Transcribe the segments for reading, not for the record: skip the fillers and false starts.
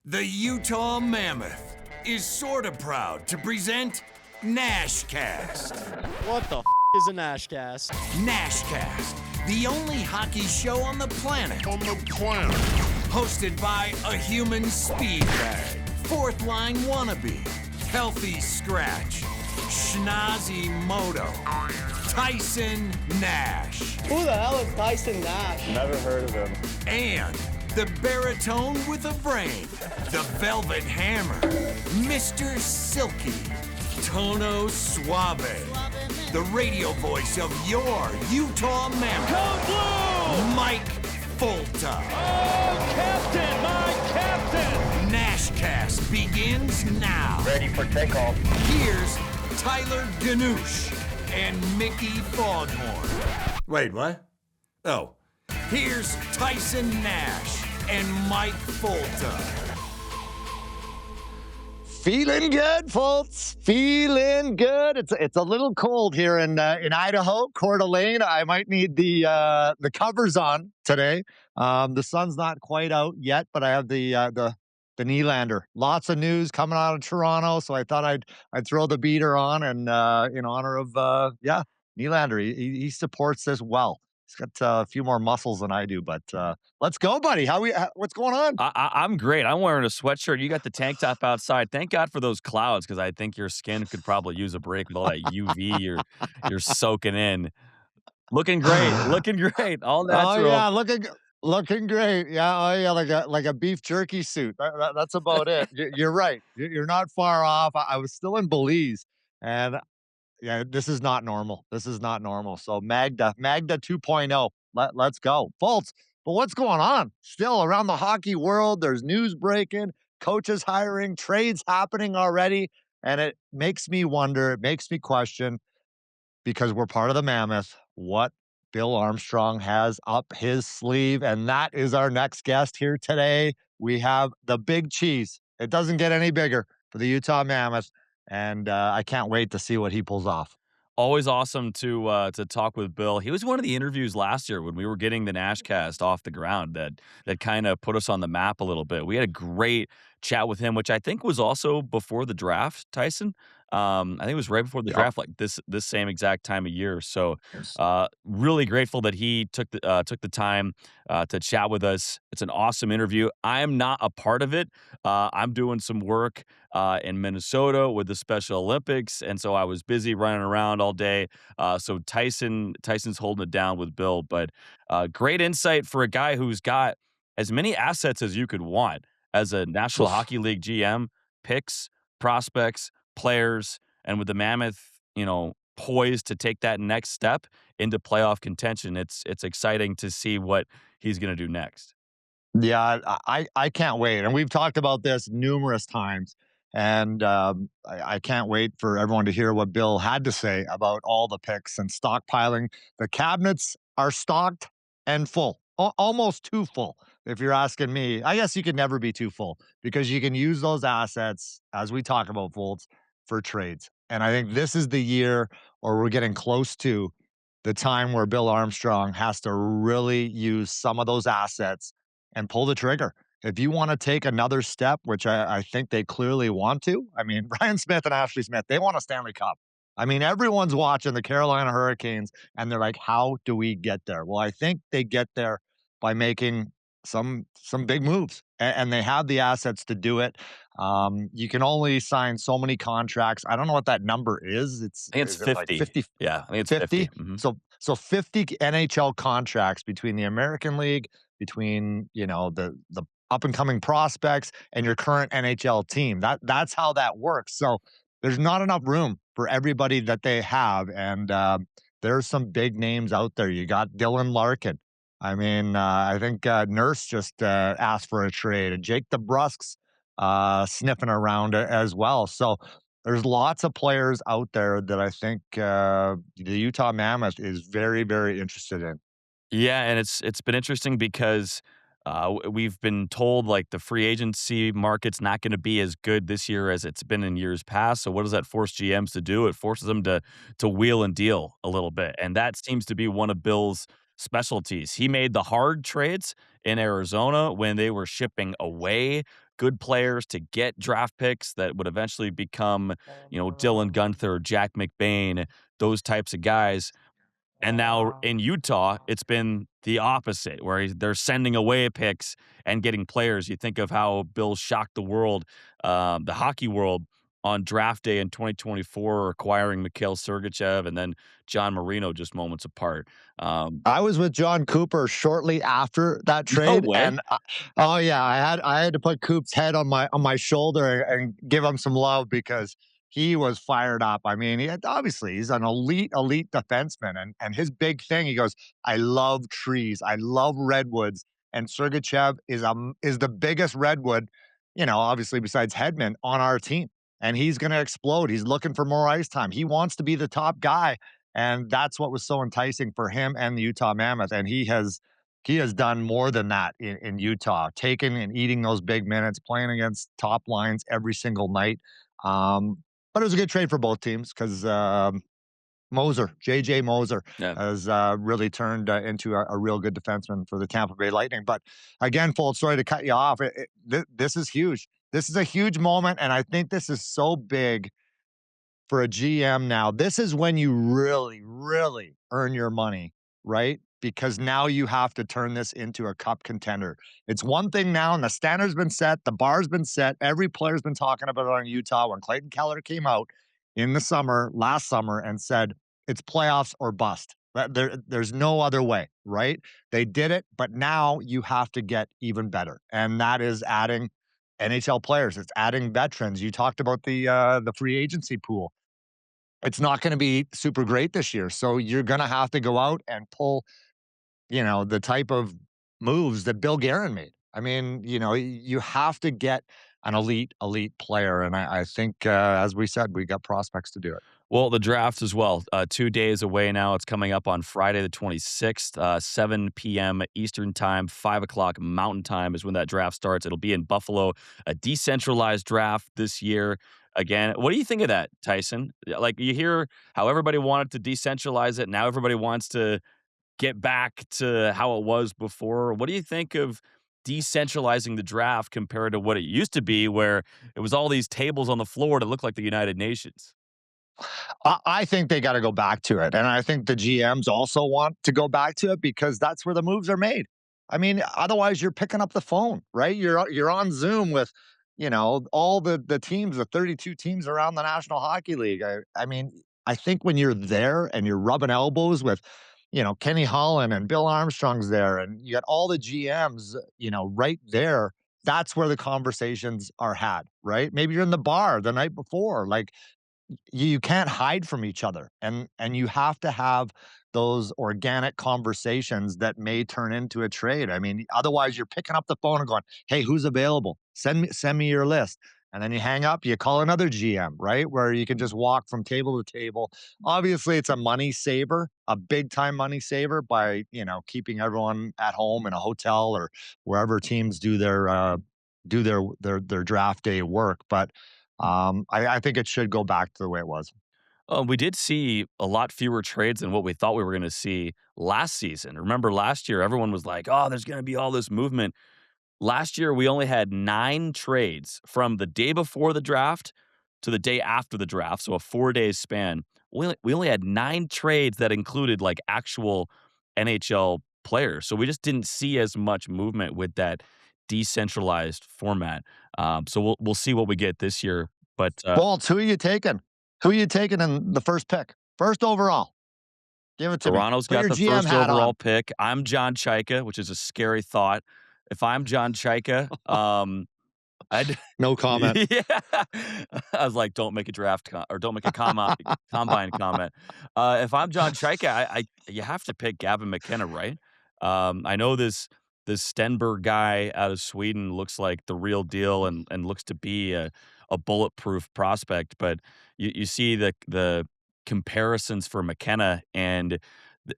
The Utah Mammoth is sorta proud to present NASHCAST. What the is a NASHCAST? NASHCAST, the only hockey show on the planet. Hosted by a human speed bag, fourth line wannabe, healthy scratch, schnozzy moto, Tyson Nash. Who the hell is Tyson Nash? Never heard of him. And the baritone with a brain, the velvet hammer, Mr. Silky, Tono Suave, the radio voice of your Utah Mammoth, Code Blue! Mike Folta. Oh, Captain, my Captain! NASHCAST begins now. Ready for takeoff. Here's Tyler Ganoush and Mickey Foghorn. Wait, what? Oh, here's Tyson Nash and Mike Folta. Feeling good, folks. Feeling good. It's a little cold here in Idaho, Coeur d'Alene. I might need the covers on today. The sun's not quite out yet, but I have the Nylander. Lots of news coming out of Toronto, so I thought I'd throw the beater on and in honor of Nylander. He supports this well. He's got a few more muscles than I do, but let's go, buddy. What's going on? I'm great. I'm wearing a sweatshirt. You got the tank top outside. Thank God for those clouds, because I think your skin could probably use a break with all that UV you're soaking in. Looking great. Looking great. All natural. Oh yeah, looking great. Yeah, oh yeah, like a beef jerky suit. That's about it. You're right. You're not far off. I was still in Belize, and yeah, this is not normal. This is not normal. So Magda 2.0. Let's go. Fultz. But what's going on? Still around the hockey world, there's news breaking, coaches hiring, trades happening already. And it makes me wonder, it makes me question, because we're part of the Mammoth, what Bill Armstrong has up his sleeve. And that is our next guest here today. We have the big cheese. It doesn't get any bigger for the Utah Mammoth. And I can't wait to see what he pulls off. Always awesome to talk with Bill. He was one of the interviews last year when we were getting the NASHCAST off the ground that kind of put us on the map a little bit. We had a great chat with him, which I think was also before the draft, Tyson. I think it was right before the draft, like this same exact time of year. So really grateful that he took the time to chat with us. It's an awesome interview. I am not a part of it. I'm doing some work in Minnesota with the Special Olympics, and so I was busy running around all day. So Tyson's holding it down with Bill, but great insight for a guy who's got as many assets as you could want as a National Hockey League GM, picks, prospects, players, and with the Mammoth, poised to take that next step into playoff contention. It's exciting to see what he's going to do next. Yeah, I can't wait. And we've talked about this numerous times. And I can't wait for everyone to hear what Bill had to say about all the picks and stockpiling. The cabinets are stocked and full, almost too full. If you're asking me, I guess you could never be too full, because you can use those assets, as we talk about, Foltz, for trades. And I think this is the year, or we're getting close to the time, where Bill Armstrong has to really use some of those assets and pull the trigger. If you want to take another step, which I think they clearly want to, I mean, Ryan Smith and Ashley Smith, they want a Stanley Cup. I mean, everyone's watching the Carolina Hurricanes, and they're like, how do we get there? Well, I think they get there by making some big moves, and they have the assets to do it. You can only sign so many contracts. I don't know what that number is. I think it's 50. Like 50. Yeah, I think it's 50. Mm-hmm. So 50 NHL contracts between the American League, between the up and coming prospects, and your current NHL team. That's how that works. So there's not enough room for everybody that they have, and there's some big names out there. You got Dylan Larkin. I mean, I think Nurse just asked for a trade, and Jake DeBrusk's sniffing around as well. So there's lots of players out there that I think the Utah Mammoth is very, very interested in. Yeah, and it's been interesting because we've been told like the free agency market's not going to be as good this year as it's been in years past. So what does that force GMs to do? It forces them to wheel and deal a little bit, and that seems to be one of Bill's specialties. He made the hard trades in Arizona when they were shipping away good players to get draft picks that would eventually become, Dylan Gunther, Jack McBain, those types of guys. And now in Utah, it's been the opposite, where they're sending away picks and getting players. You think of how Bill shocked the world, the hockey world, on draft day in 2024, acquiring Mikhail Sergachev and then John Marino just moments apart. I was with John Cooper shortly after that No trade, way. and oh yeah, I had to put Coop's head on my shoulder and give him some love because he was fired up. I mean, obviously he's an elite defenseman, and his big thing, he goes, I love trees, I love redwoods, and Sergachev is the biggest redwood, obviously besides Hedman on our team, and he's going to explode. He's looking for more ice time. He wants to be the top guy. And that's what was so enticing for him and the Utah Mammoth. And he has done more than that in Utah, taking and eating those big minutes, playing against top lines every single night. But it was a good trade for both teams because JJ Moser, Yeah. has really turned into a real good defenseman for the Tampa Bay Lightning. But again, full story to cut you off, this is huge. This is a huge moment, and I think this is so big for a GM now. This is when you really, really earn your money, right? Because now you have to turn this into a cup contender. It's one thing now, and the standard's been set, the bar's been set. Every player's been talking about it on Utah. When Clayton Keller came out in the summer, last summer, and said it's playoffs or bust. There's no other way, right? They did it, but now you have to get even better, and that is adding NHL players. It's adding veterans. You talked about the free agency pool. It's not going to be super great this year. So you're going to have to go out and pull, the type of moves that Bill Guerin made. I mean, you have to get an elite player. And I think, as we said, we got prospects to do it. Well, the draft as well. 2 days away now. It's coming up on Friday the 26th, 7 p.m. Eastern Time, 5 o'clock Mountain Time is when that draft starts. It'll be in Buffalo, a decentralized draft this year. Again, what do you think of that, Tyson? Like, you hear how everybody wanted to decentralize it. Now everybody wants to get back to how it was before. What do you think of decentralizing the draft compared to what it used to be, where it was all these tables on the floor that looked like the United Nations? I think they got to go back to it. And I think the GMs also want to go back to it because that's where the moves are made. I mean, otherwise you're picking up the phone, right? You're on Zoom with, all the teams, the 32 teams around the National Hockey League. I mean, I think when you're there and you're rubbing elbows with, Kenny Holland and Bill Armstrong's there, and you got all the GMs, right there, that's where the conversations are had, right? Maybe you're in the bar the night before, like, you can't hide from each other, and you have to have those organic conversations that may turn into a trade. I mean, otherwise you're picking up the phone and going, hey, who's available? Send me your list. And then you hang up, you call another GM, right? Where you can just walk from table to table. Obviously it's a money saver, a big time money saver by, keeping everyone at home in a hotel or wherever teams do their draft day work. But I think it should go back to the way it was. We did see a lot fewer trades than what we thought we were going to see last season. Remember last year, everyone was like, oh, there's going to be all this movement. Last year, we only had 9 trades from the day before the draft to the day after the draft, so a 4-day span. We only had 9 trades that included, like, actual NHL players. So we just didn't see as much movement with that decentralized format. So we'll see what we get this year. But Bolts, who are you taking? Who are you taking in the first pick? First overall. Give it to Toronto's me. got Put the your GM first hat overall on. pick. I'm John Chaika, which is a scary thought. If I'm John Chaika, I'd No comment. yeah. I was like, don't make a draft or don't make a combine comment. If I'm John Chaika, you have to pick Gavin McKenna, right? I know this Stenberg guy out of Sweden looks like the real deal and looks to be a bulletproof prospect, but you see the comparisons for McKenna and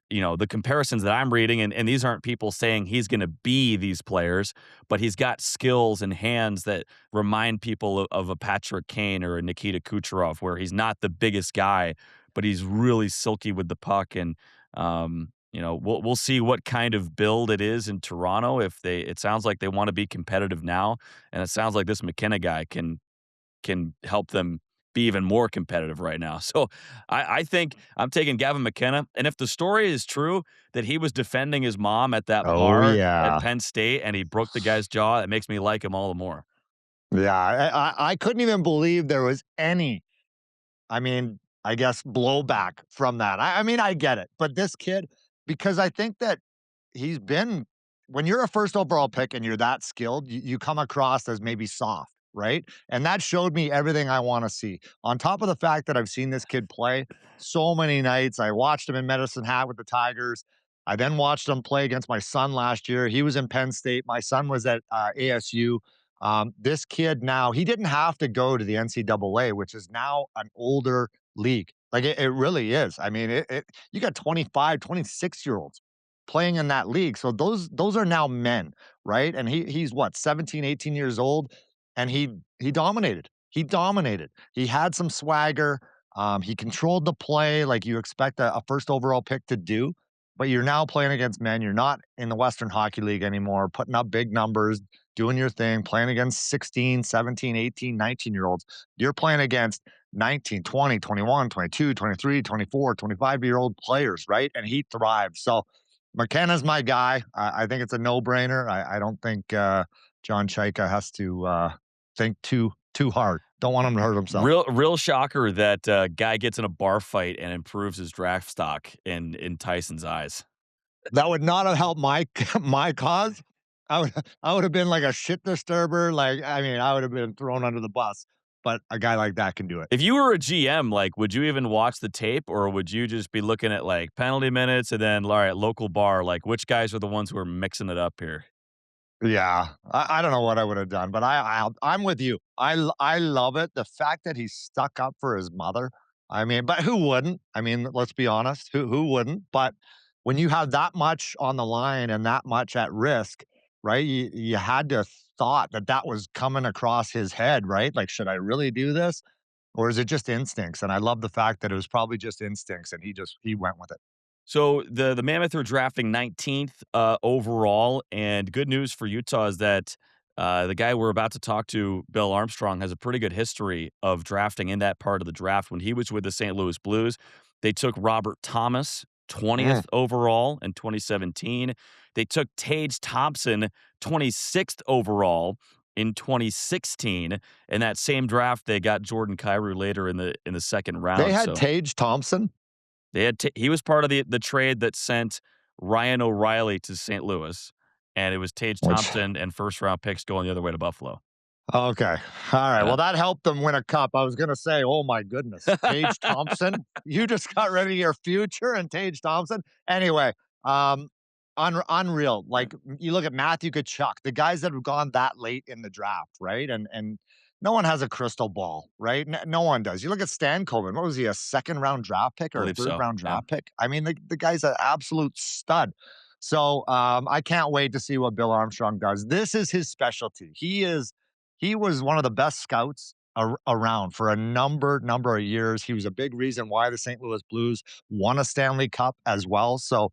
the comparisons that I'm reading, and these aren't people saying he's going to be these players, but he's got skills and hands that remind people of a Patrick Kane or a Nikita Kucherov, where he's not the biggest guy, but he's really silky with the puck. And we'll see what kind of build it is in Toronto. It sounds like they want to be competitive now, and it sounds like this McKenna guy can help them be even more competitive right now. So I think I'm taking Gavin McKenna. And if the story is true that he was defending his mom at that Oh, bar at yeah. Penn State and he broke the guy's jaw, it makes me like him all the more. Yeah. I couldn't even believe there was any, I mean, I guess, blowback from that. I mean, I get it. But this kid, because I think that he's been when you're a first overall pick and you're that skilled, you come across as maybe soft, right? And that showed me everything I want to see. On top of the fact that I've seen this kid play so many nights, I watched him in Medicine Hat with the Tigers. I then watched him play against my son last year. He was in Penn State. My son was at ASU. This kid now, he didn't have to go to the NCAA, which is now an older league. Like it really is. I mean, you got 25, 26 year olds playing in that league. So those are now men, right? And he's what, 17, 18 years old, and he dominated. He dominated. He had some swagger. He controlled the play like you expect a first overall pick to do. But you're now playing against men. You're not in the Western Hockey League anymore, putting up big numbers, doing your thing, playing against 16, 17, 18, 19 year olds. You're playing against 19, 20, 21, 22, 23, 24, 25 year old players, right? And he thrives. So McKenna's my guy. I think it's a no-brainer. I don't think John Chaika has to think too hard. Don't want him to hurt himself. Real shocker that guy gets in a bar fight and improves his draft stock in Tyson's eyes. That would not have helped my my cause. I would have been like a shit disturber. Like, I mean, I would have been thrown under the bus. But a guy like that can do it. If you were a GM, like, would you even watch the tape, or would you just be looking at like penalty minutes and then, all right, local bar, like which guys are the ones who are mixing it up here? Yeah, I don't know what I would have done, but I'm with you. I love it. The fact that he stuck up for his mother. I mean, but who wouldn't? I mean, let's be honest. Who wouldn't? But when you have that much on the line and that much at risk, right? You had to thought that that was coming across his head, right? Like, should I really do this, or is it just instincts? And I love the fact that it was probably just instincts, and he went with it. So the Mammoth are drafting 19th overall, and good news for Utah is that the guy we're about to talk to, Bill Armstrong, has a pretty good history of drafting in that part of the draft. When he was with the St. Louis Blues, they took Robert Thomas, 20th overall in 2017. They took Tage Thompson, 26th overall in 2016. In that same draft, they got Jordan Kyrou later in the second round. They had Tage Thompson. He was part of the trade that sent Ryan O'Reilly to St. Louis, and it was Tage Thompson and first round picks going the other way to Buffalo. Okay. All right. Well, that helped them win a cup. I was going to say, oh my goodness, Tage Thompson. You just got rid of your future and Tage Thompson. Anyway, unreal. Like, you look at Matthew Tkachuk, the guys that have gone that late in the draft, right? And no one has a crystal ball, right? No one does. You look at Stan Coleman. What was he, a second round draft pick or a third round draft pick? I mean, the guy's an absolute stud. So I can't wait to see what Bill Armstrong does. This is his specialty. He was one of the best scouts around for a number of years. He was a big reason why the St. Louis Blues won a Stanley Cup as well. So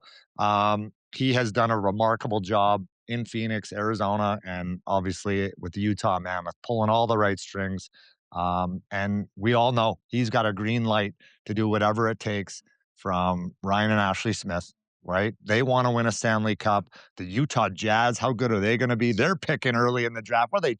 he has done a remarkable job in Phoenix, Arizona, and obviously with the Utah Mammoth, pulling all the right strings. And we all know he's got a green light to do whatever it takes from Ryan and Ashley Smith, right? They want to win a Stanley Cup. The Utah Jazz, how good are they going to be? They're picking early in the draft. What are they,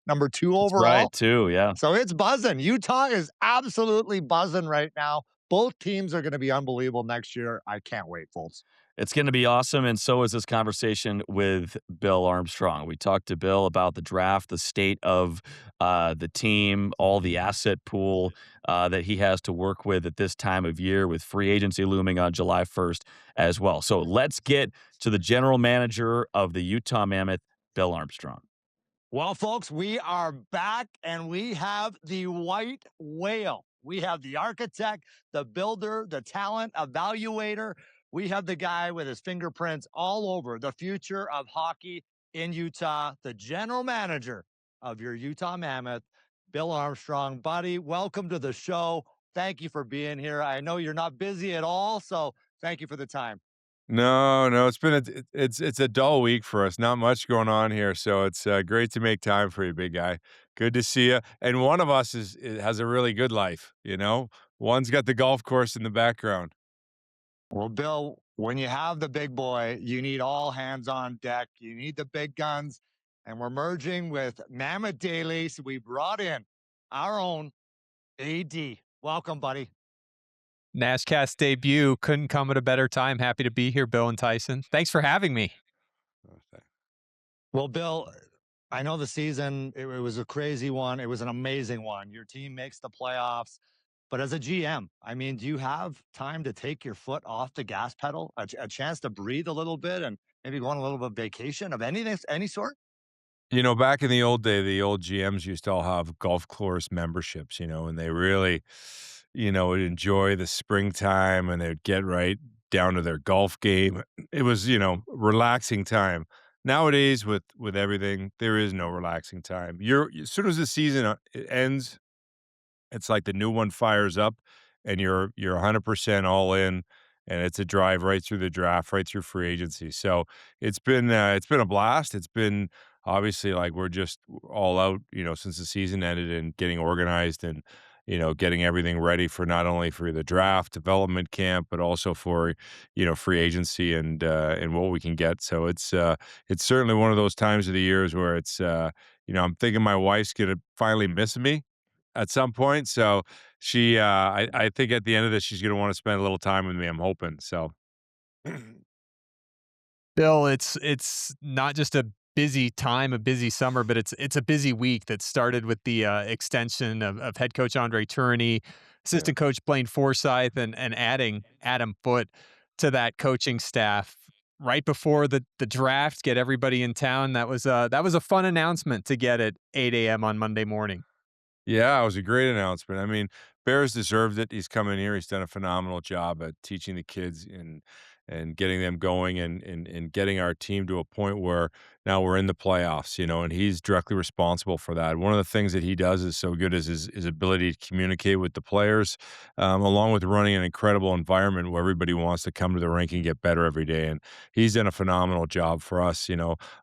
number two overall? That's right, two, yeah. So it's buzzing. Utah is absolutely buzzing right now. Both teams are going to be unbelievable next year. I can't wait, folks. It's going to be awesome, and so is this conversation with Bill Armstrong. We talked to Bill about the draft, the state of the team, all the asset pool that he has to work with at this time of year, with free agency looming on July 1st as well. So let's get to the general manager of the Utah Mammoth, Bill Armstrong. Well, folks, we are back, and we have the white whale. We have the architect, the builder, the talent evaluator. We have the guy with his fingerprints all over the future of hockey in Utah, the general manager of your Utah Mammoth, Bill Armstrong. Buddy, welcome to the show. Thank you for being here. I know you're not busy at all, so thank you for the time. No, it's a dull week for us. Not much going on here, so it's great to make time for you, big guy. Good to see you. And one of us has a really good life. One's got the golf course in the background. Well, Bill, when you have the big boy, you need all hands on deck. You need the big guns. And we're merging with Mammoth Daily. So we brought in our own AD. Welcome, buddy. NASHCAST debut couldn't come at a better time. Happy to be here, Bill and Tyson. Thanks for having me. Well, Bill, I know the season, it was a crazy one. It was an amazing one. Your team makes the playoffs. But as a GM, I mean, do you have time to take your foot off the gas pedal, a chance to breathe a little bit and maybe go on a little bit of vacation of any sort? Back in the old day, the old GMs used to all have golf course memberships, and they really, would enjoy the springtime and they'd get right down to their golf game. It was, relaxing time. Nowadays, with everything, there is no relaxing time. As soon as the season it ends, it's like the new one fires up and you're 100% all in, and it's a drive right through the draft, right through free agency. So it's been a blast. It's been obviously like we're just all out, since the season ended and getting organized and getting everything ready for not only for the draft development camp, but also for free agency and what we can get. So it's certainly one of those times of the years where it's I'm thinking my wife's gonna finally miss me at some point. So I think at the end of this, she's going to want to spend a little time with me. I'm hoping. So, Bill, it's not just a busy time, a busy summer, but it's a busy week that started with the extension of head coach Andre Tourney, assistant coach Blaine Forsyth, and adding Adam Foote to that coaching staff right before the draft. Get everybody in town. That was a fun announcement to get at 8 a.m. on Monday morning. yeah, it was a great announcement. I mean, Bears deserved it. He's come in here. He's done a phenomenal job at teaching the kids and getting them going and getting our team to a point where now we're in the playoffs, and he's directly responsible for that. One of the things that he does is so good is his ability to communicate with the players, along with running an incredible environment where everybody wants to come to the rink and get better every day. And he's done a phenomenal job for us.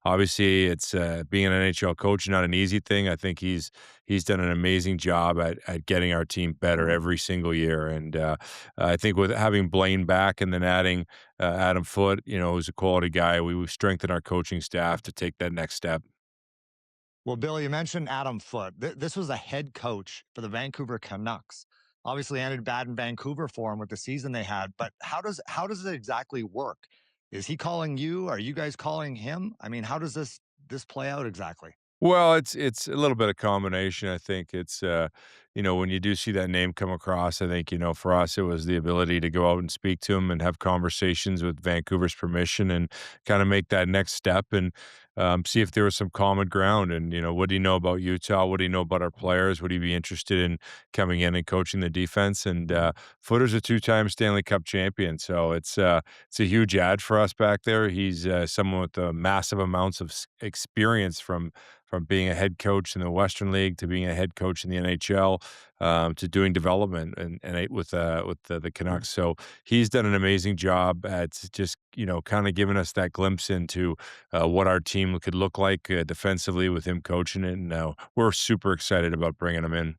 Obviously it's being an NHL coach, not an easy thing. I think he's done an amazing job at getting our team better every single year. And I think with having Blaine back and then adding Adam Foote, who's a quality guy, we strengthened our coaching staff to take that next step. Well, Bill, you mentioned Adam Foote. This was a head coach for the Vancouver Canucks. Obviously ended bad in Vancouver for him with the season they had, but how does it exactly work? Is he calling you? Are you guys calling him? I mean, how does this play out exactly? Well, it's a little bit of combination. I think it's when you do see that name come across, I think for us it was the ability to go out and speak to him and have conversations with Vancouver's permission and kind of make that next step and see if there was some common ground. And what do you know about Utah? What do you know about our players? Would he be interested in coming in and coaching the defense? And Footer's a two-time Stanley Cup champion, so it's a huge ad for us back there. He's someone with massive amounts of experience from being a head coach in the Western League to being a head coach in the NHL, to doing development and with the Canucks. So he's done an amazing job at just kind of giving us that glimpse into what our team could look like defensively with him coaching it. And we're super excited about bringing him in.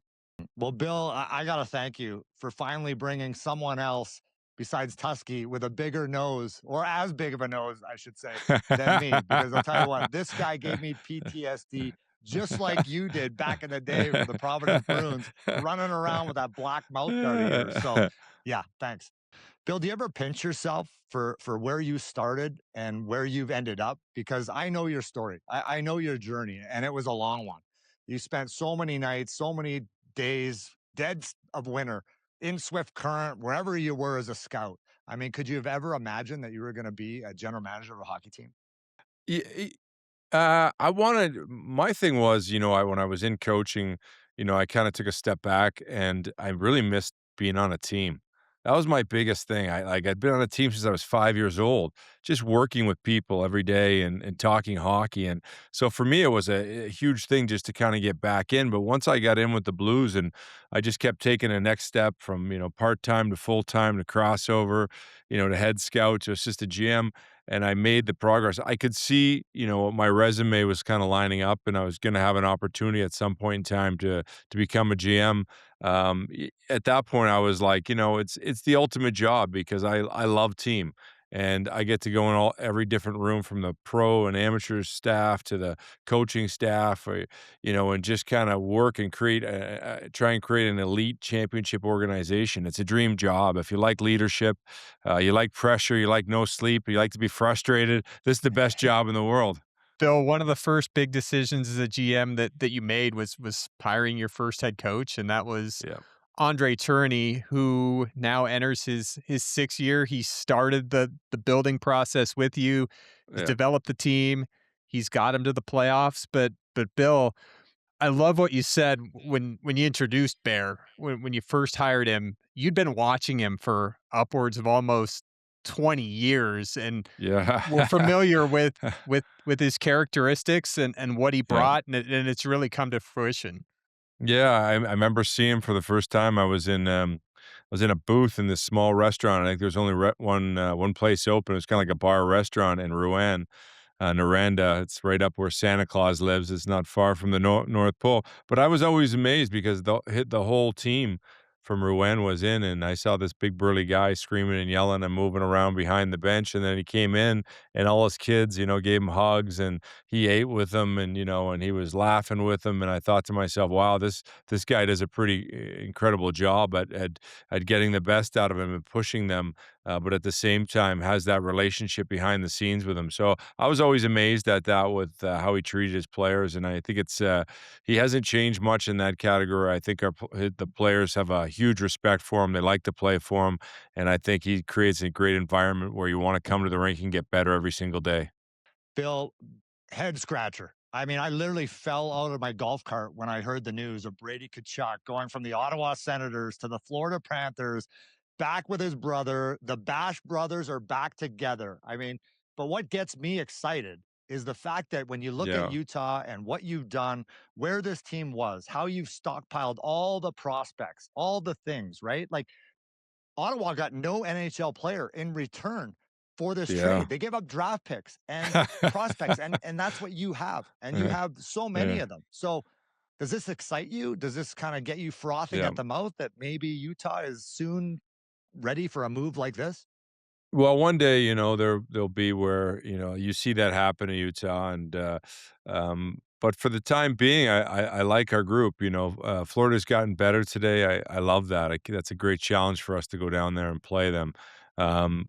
Well, Bill, I got to thank you for finally bringing someone else besides Tusky with a bigger nose, or as big of a nose, I should say, than me. Because I'll tell you what, this guy gave me PTSD just like you did back in the day with the Providence Bruins, running around with that black mouth guard of yours. So, yeah, thanks. Bill, do you ever pinch yourself for where you started and where you've ended up? Because I know your story. I know your journey, and it was a long one. You spent so many nights, so many days, of winter in Swift Current, wherever you were as a scout. I mean, could you have ever imagined that you were going to be a general manager of a hockey team? My thing was, when I was in coaching, I kind of took a step back and I really missed being on a team. That was my biggest thing. I'd been on a team since I was 5 years old, just working with people every day and talking hockey, and so for me, it was a huge thing just to kinda get back in, but once I got in with the Blues and I just kept taking a next step from, part-time to full-time to crossover, to head scout to assistant GM, and I made the progress. I could see, my resume was kinda lining up, and I was gonna have an opportunity at some point in time to become a GM. At that point, I was like, it's the ultimate job because I love team, and I get to go in every different room from the pro and amateur staff to the coaching staff, and just kind of work and try and create an elite championship organization. It's a dream job. If you like leadership, you like pressure, you like no sleep, you like to be frustrated. This is the best job in the world. Bill, one of the first big decisions as a GM that you made was hiring your first head coach, and that was Yeah, Andre Tourney, who now enters his 6th year. He started the building process with you. He's yeah, developed the team. He's got him to the playoffs. But Bill, I love what you said when you introduced Bear, when you first hired him. You'd been watching him for upwards of almost 20 years and were yeah, familiar with his characteristics and what he yeah. brought, and it's really come to fruition. Yeah, I remember seeing him for the first time. I was in a booth in this small restaurant. I think there's only one place open. It's kind of like a bar restaurant in Rouen, Noranda. It's right up where Santa Claus lives. It's not far from the North Pole. But I was always amazed because the whole team from Rouen was in, and I saw this big burly guy screaming and yelling and moving around behind the bench. And then he came in, and all his kids, gave him hugs, and he ate with them, and he was laughing with them. And I thought to myself, wow, this guy does a pretty incredible job at getting the best out of him and pushing them, but at the same time has that relationship behind the scenes with him. So I was always amazed at that with how he treated his players, and I think he hasn't changed much in that category. I think the players have a huge respect for him. They like to play for him, and I think he creates a great environment where you want to come to the rink and get better every single day. Bill, head scratcher. I mean, I literally fell out of my golf cart when I heard the news of Brady Tkachuk going from the Ottawa Senators to the Florida Panthers, back with his brother. The Bash brothers are back together. I mean, but what gets me excited is the fact that when you look at Yeah, Utah and what you've done, where this team was, how you've stockpiled all the prospects, all the things, right? Like Ottawa got no NHL player in return for this yeah, trade. They gave up draft picks and prospects, and that's what you have, and you yeah, have so many yeah, of them. So, does this excite you? Does this kind of get you frothing yeah. at the mouth that maybe Utah is soon ready for a move like this? Well, one day, there'll be where, you see that happen in Utah, and but for the time being, I like our group. Florida's gotten better today. I love that. That's a great challenge for us to go down there and play them.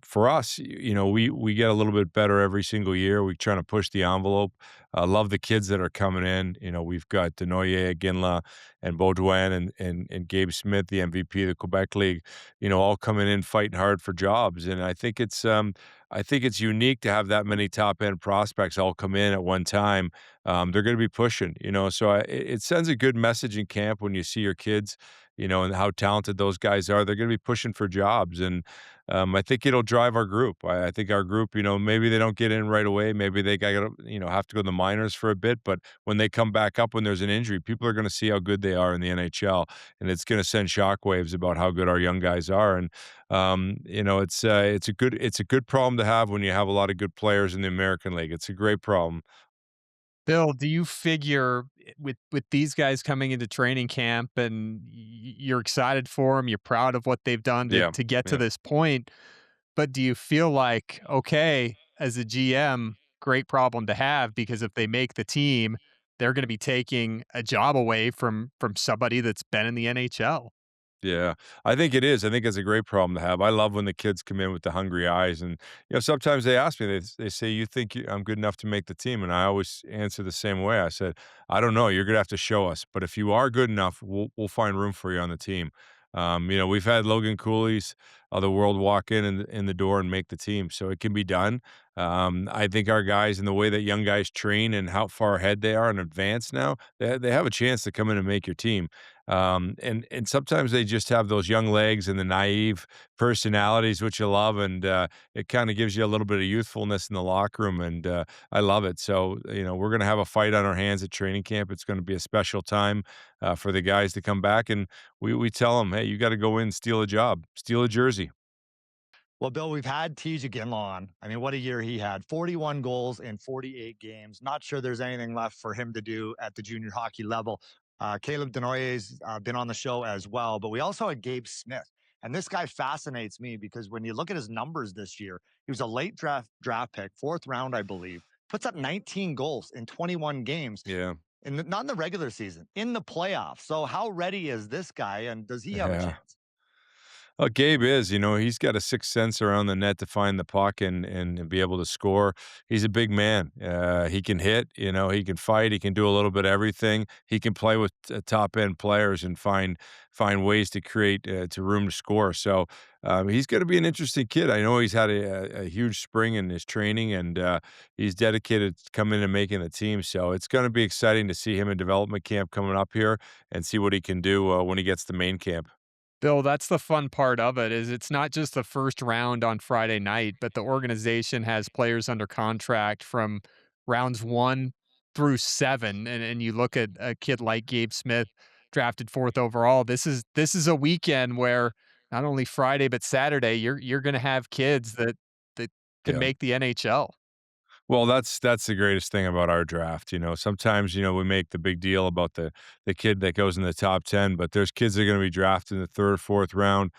For us, we get a little bit better every single year. We're trying to push the envelope. I love the kids that are coming in. We've got Denoye, Ginla, and Baudouin, and Gabe Smith, the MVP of the Quebec League, all coming in fighting hard for jobs. And I think it's unique to have that many top end prospects all come in at one time. They're going to be pushing, so it sends a good message in camp when you see your kids, and how talented those guys are. They're going to be pushing for jobs, and I think it'll drive our group. I think our group, maybe they don't get in right away. Maybe they got to, have to go to the minors for a bit. But when they come back up when there's an injury, people are going to see how good they are in the NHL, and it's going to send shockwaves about how good our young guys are. And it's a good problem to have when you have a lot of good players in the American League. It's a great problem. Bill, do you figure with these guys coming into training camp and you're excited for them, you're proud of what they've done to Yeah, to get to yeah. this point, but do you feel like, okay, as a GM, great problem to have because if they make the team, they're going to be taking a job away from somebody that's been in the NHL? Yeah, I think it is. I think it's a great problem to have. I love when the kids come in with the hungry eyes, and sometimes they ask me. They say, "You think I'm good enough to make the team?" And I always answer the same way. I said, "I don't know. You're gonna have to show us. But if you are good enough, we'll find room for you on the team." We've had Logan Cooley's. of the world walk in the door and make the team. So it can be done. I think our guys and the way that young guys train and how far ahead they are in advance now, they have a chance to come in and make your team. And sometimes they just have those young legs and the naive personalities, which you love, and it kind of gives you a little bit of youthfulness in the locker room, and I love it. So we're going to have a fight on our hands at training camp. It's going to be a special time for the guys to come back, and we tell them, hey, you got to go in, steal a job, steal a jersey. Well, Bill, we've had Tej Ginla on. I mean, what a year he had. 41 goals in 48 games. Not sure there's anything left for him to do at the junior hockey level. Caleb Denoyer's been on the show as well, but we also had Gabe Smith. And this guy fascinates me because when you look at his numbers this year, he was a late draft pick, fourth round, I believe, puts up 19 goals in 21 games. Yeah. Not in the regular season, in the playoffs. So how ready is this guy, and does he have a Yeah. chance? Gabe is, he's got a sixth sense around the net to find the puck and be able to score. He's a big man. He can hit, he can fight, he can do a little bit of everything. He can play with top end players and find ways to create to room to score. So he's going to be an interesting kid. I know he's had a huge spring in his training, and he's dedicated to coming and making the team. So it's going to be exciting to see him in development camp coming up here and see what he can do when he gets to main camp. Bill, that's the fun part of it is it's not just the first round on Friday night, but the organization has players under contract from rounds 1 through 7. And you look at a kid like Gabe Smith, drafted 4th overall. This is a weekend where not only Friday but Saturday you're going to have kids that can Yeah. make the NHL. Well, that's the greatest thing about our draft. Sometimes, we make the big deal about the kid that goes in the top 10, but there's kids that are going to be drafted in the third, fourth round.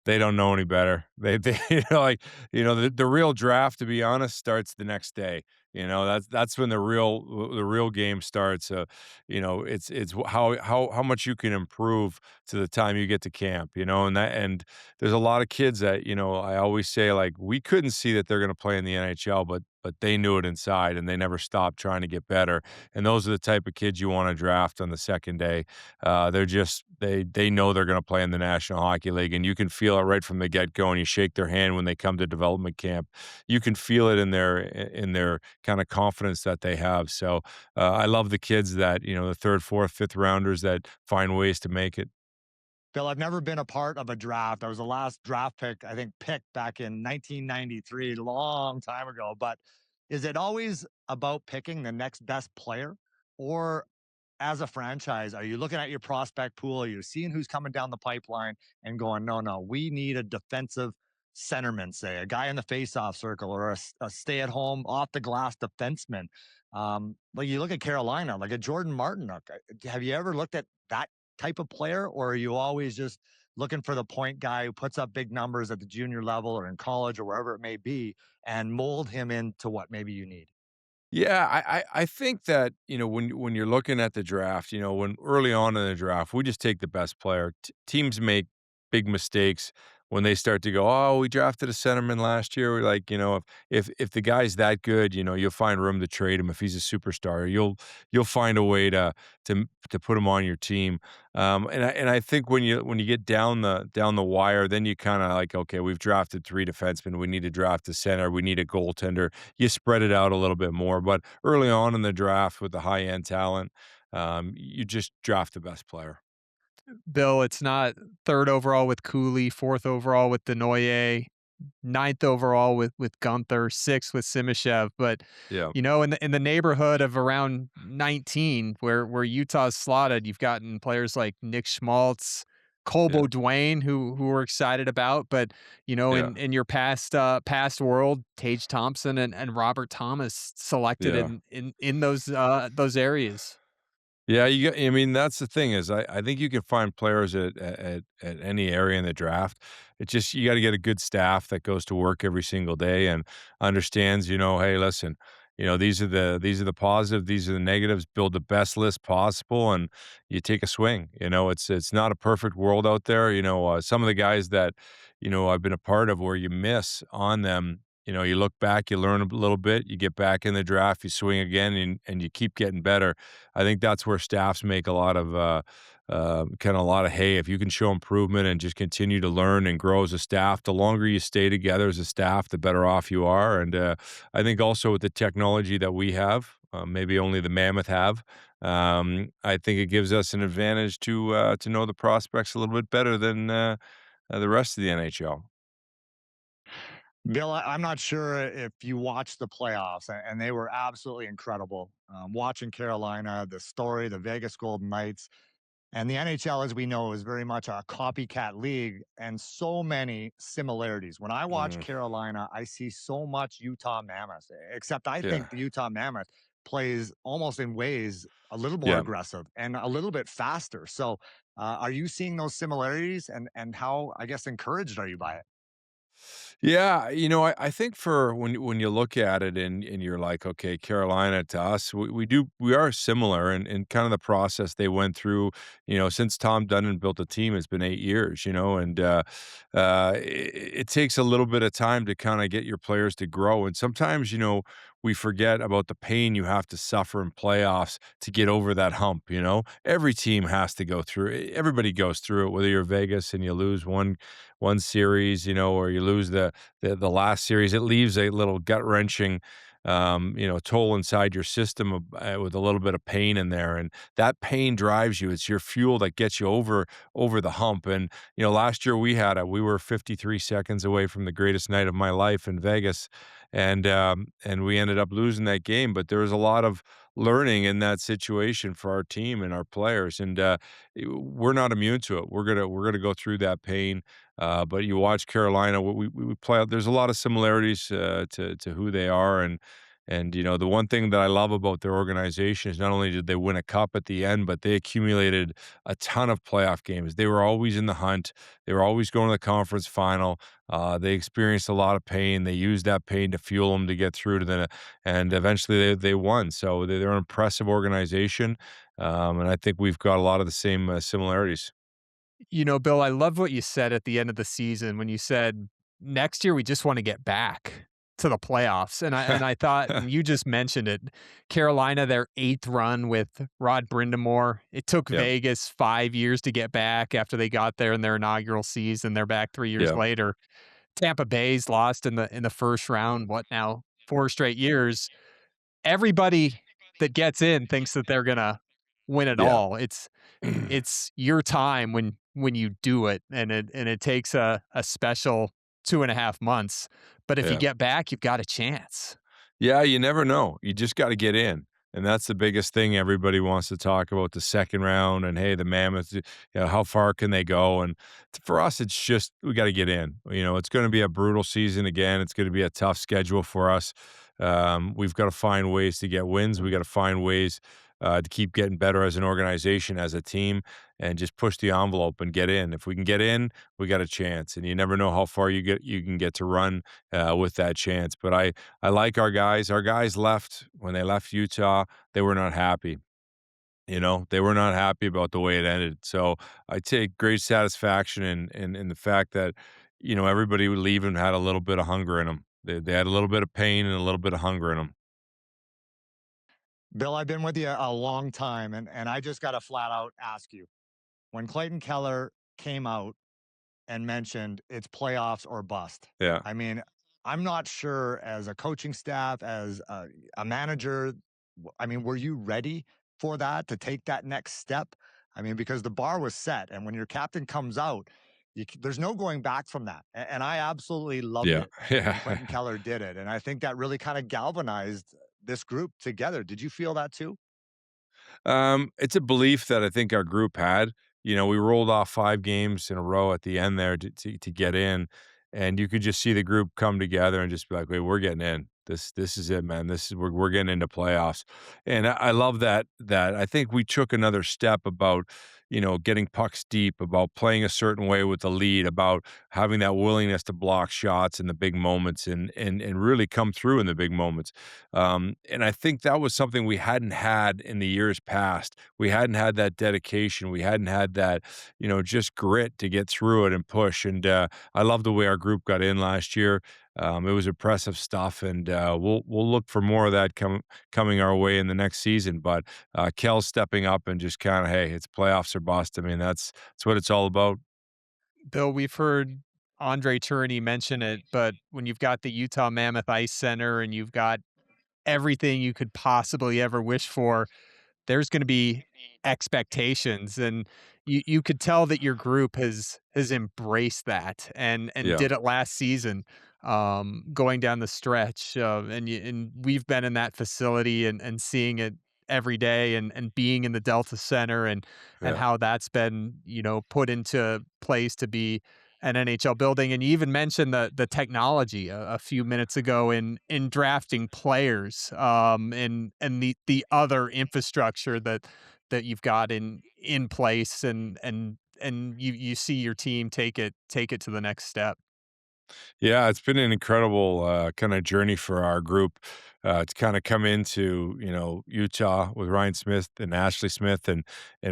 They don't know any better. They the real draft, to be honest, starts the next day. That's when the real game starts. It's how much you can improve to the time you get to camp. And there's a lot of kids that I always say, like, we couldn't see that they're going to play in the NHL, but they knew it inside, and they never stopped trying to get better. And those are the type of kids you want to draft on the second day. They know they're going to play in the National Hockey League, and you can feel it right from the get go. And you shake their hand when they come to development camp. You can feel it in their kind of confidence that they have. So I love the kids that the third, fourth, fifth rounders that find ways to make it. Bill, I've never been a part of a draft. I was the last draft pick, I think, picked back in 1993, long time ago. But is it always about picking the next best player? Or as a franchise, are you looking at your prospect pool? Are you seeing who's coming down the pipeline and going, no, we need a defensive centerman, say, a guy in the faceoff circle, or a stay-at-home, off-the-glass defenseman? Like you look at Carolina, like a Jordan Martinook. Have you ever looked at that type of player, or are you always just looking for the point guy who puts up big numbers at the junior level or in college or wherever it may be and mold him into what maybe you need? Yeah, I think that, when you're looking at the draft, when early on in the draft, we just take the best player. Teams make big mistakes when they start to go, oh, we drafted a centerman last year. We're like, if the guy's that good, you'll find room to trade him if he's a superstar. You'll find a way to put him on your team. And I think when you get down the wire, then you kind of like, okay, we've drafted 3 defensemen. We need to draft a center. We need a goaltender. You spread it out a little bit more. But early on in the draft with the high end talent, you just draft the best player. Bill, it's not 3rd overall with Cooley, 4th overall with Denoyer, 9th overall with Gunther, 6th with Simishev, but Yeah. in the neighborhood of around 19, where Utah's slotted, you've gotten players like Nick Schmaltz, Cole Yeah. Beaudoin, who we're excited about, but Yeah. in your past world, Tage Thompson and Robert Thomas selected Yeah. in those areas. Yeah, I mean, that's the thing is I think you can find players at any area in the draft. It just you got to get a good staff that goes to work every single day and understands, hey, listen, these are the positive, these are the negatives. Build the best list possible, and you take a swing. It's not a perfect world out there. Some of the guys that I've been a part of where you miss on them. You know, you look back, you learn a little bit, you get back in the draft, you swing again, and you keep getting better. I think that's where staffs make a lot of kind of a lot of hay. If you can show improvement and just continue to learn and grow as a staff, the longer you stay together as a staff, the better off you are. And I think also with the technology that we have, maybe only the Mammoth have, I think it gives us an advantage to know the prospects a little bit better than the rest of the NHL. Bill, I'm not sure if you watched the playoffs, and they were absolutely incredible. Watching Carolina, the story, the Vegas Golden Knights, and the NHL, as we know, is very much a copycat league and so many similarities. When I watch Mm, Carolina, I see so much Utah Mammoth, except I yeah, think the Utah Mammoth plays almost in ways a little more yeah. aggressive and a little bit faster. So, are you seeing those similarities, and how, I guess, encouraged are you by it? Yeah, you know, I think for when you look at it and you're like, okay, Carolina to us, we are similar and kind of the process they went through, you know, since Tom Dundon built a team, it's been 8 years, you know, and it takes a little bit of time to kind of get your players to grow. And sometimes, you know, we forget about the pain you have to suffer in playoffs to get over that hump, you know. Every team has to go through it. Everybody goes through it, whether you're Vegas and you lose one series, you know, or you lose the last series. It leaves a little gut wrenching, you know, toll inside your system with a little bit of pain in there, and that pain drives you. It's your fuel that gets you over the hump. And you know, last year we were 53 seconds away from the greatest night of my life in Vegas, and we ended up losing that game. But there was a lot of learning in that situation for our team and our players, and we're not immune to it. We're gonna go through that pain. But you watch Carolina, we play out. There's a lot of similarities to who they are, and you know the one thing that I love about their organization is not only did they win a cup at the end, but they accumulated a ton of playoff games. They were always in the hunt. They were always going to the conference final. They experienced a lot of pain. They used that pain to fuel them to get through to and eventually they won. So they're an impressive organization, and I think we've got a lot of the same similarities. You know, Bill, I love what you said at the end of the season when you said next year we just want to get back to the playoffs. And I thought, and you just mentioned it, Carolina, their eighth run with Rod Brindamore. It took Yeah, Vegas 5 years to get back after they got there in their inaugural season. They're back 3 years yeah, later. Tampa Bay's lost in the first round, what now, 4 straight years. Everybody that gets in thinks that they're gonna win it yeah. all. It's your time when you do it, and it takes a special 2.5 months. But if you Yeah. get back, you've got a chance. Yeah, you never know. You just gotta get in, and that's the biggest thing everybody wants to talk about, the second round and, hey, the Mammoth, you know, how far can they go? And for us, it's just we gotta get in. You know, it's gonna be a brutal season again. It's gonna be a tough schedule for us. We've gotta find ways to get wins. We gotta find ways, to keep getting better as an organization, as a team, and just push the envelope and get in. If we can get in, we got a chance, and you never know how far you can get to run, with that chance. But I like our guys. Our guys left when they left Utah, they were not happy. You know, they were not happy about the way it ended. So I take great satisfaction in the fact that, you know, everybody leaving had a little bit of hunger in them. They had a little bit of pain and a little bit of hunger in them. Bill, I've been with you a long time, and I just got to flat out ask you, when Clayton Keller came out and mentioned it's playoffs or bust. Yeah. I mean, I'm not sure, as a coaching staff, as a manager, I mean, were you ready for that, to take that next step? I mean, because the bar was set, and when your captain comes out, there's no going back from that. And I absolutely loved Yeah. it when Yeah. Clayton Keller did it. And I think that really kind of galvanized this group together. Did you feel that too? It's a belief that I think our group had. You know, we rolled off 5 games in a row at the end there to get in, and you could just see the group come together and just be like, "Wait, we're getting in. This is it, man. This is we're getting into playoffs." And I love that I think we took another step about, you know, getting pucks deep, about playing a certain way with the lead, about having that willingness to block shots in the big moments and really come through in the big moments. And I think that was something we hadn't had in the years past. We hadn't had that dedication. We hadn't had that, you know, just grit to get through it and push. And I love the way our group got in last year. It was impressive stuff, and we'll look for more of that coming our way in the next season. But Kel's stepping up and just kind of, hey, it's playoffs or bust. I mean, that's what it's all about. Bill, we've heard Andre Tourney mention it, but when you've got the Utah Mammoth Ice Center and you've got everything you could possibly ever wish for, there's going to be expectations, and you could tell that your group has embraced that and Yeah. did it last season, going down the stretch, and we've been in that facility and seeing it every day, and being in the Delta Center, and Yeah. how that's been, put into place to be an NHL building. And you even mentioned the technology a few minutes ago in drafting players, and the other infrastructure that you've got in place, and you see your team take it to the next step. Yeah, it's been an incredible kind of journey for our group to kind of come into Utah with Ryan Smith and Ashley Smith and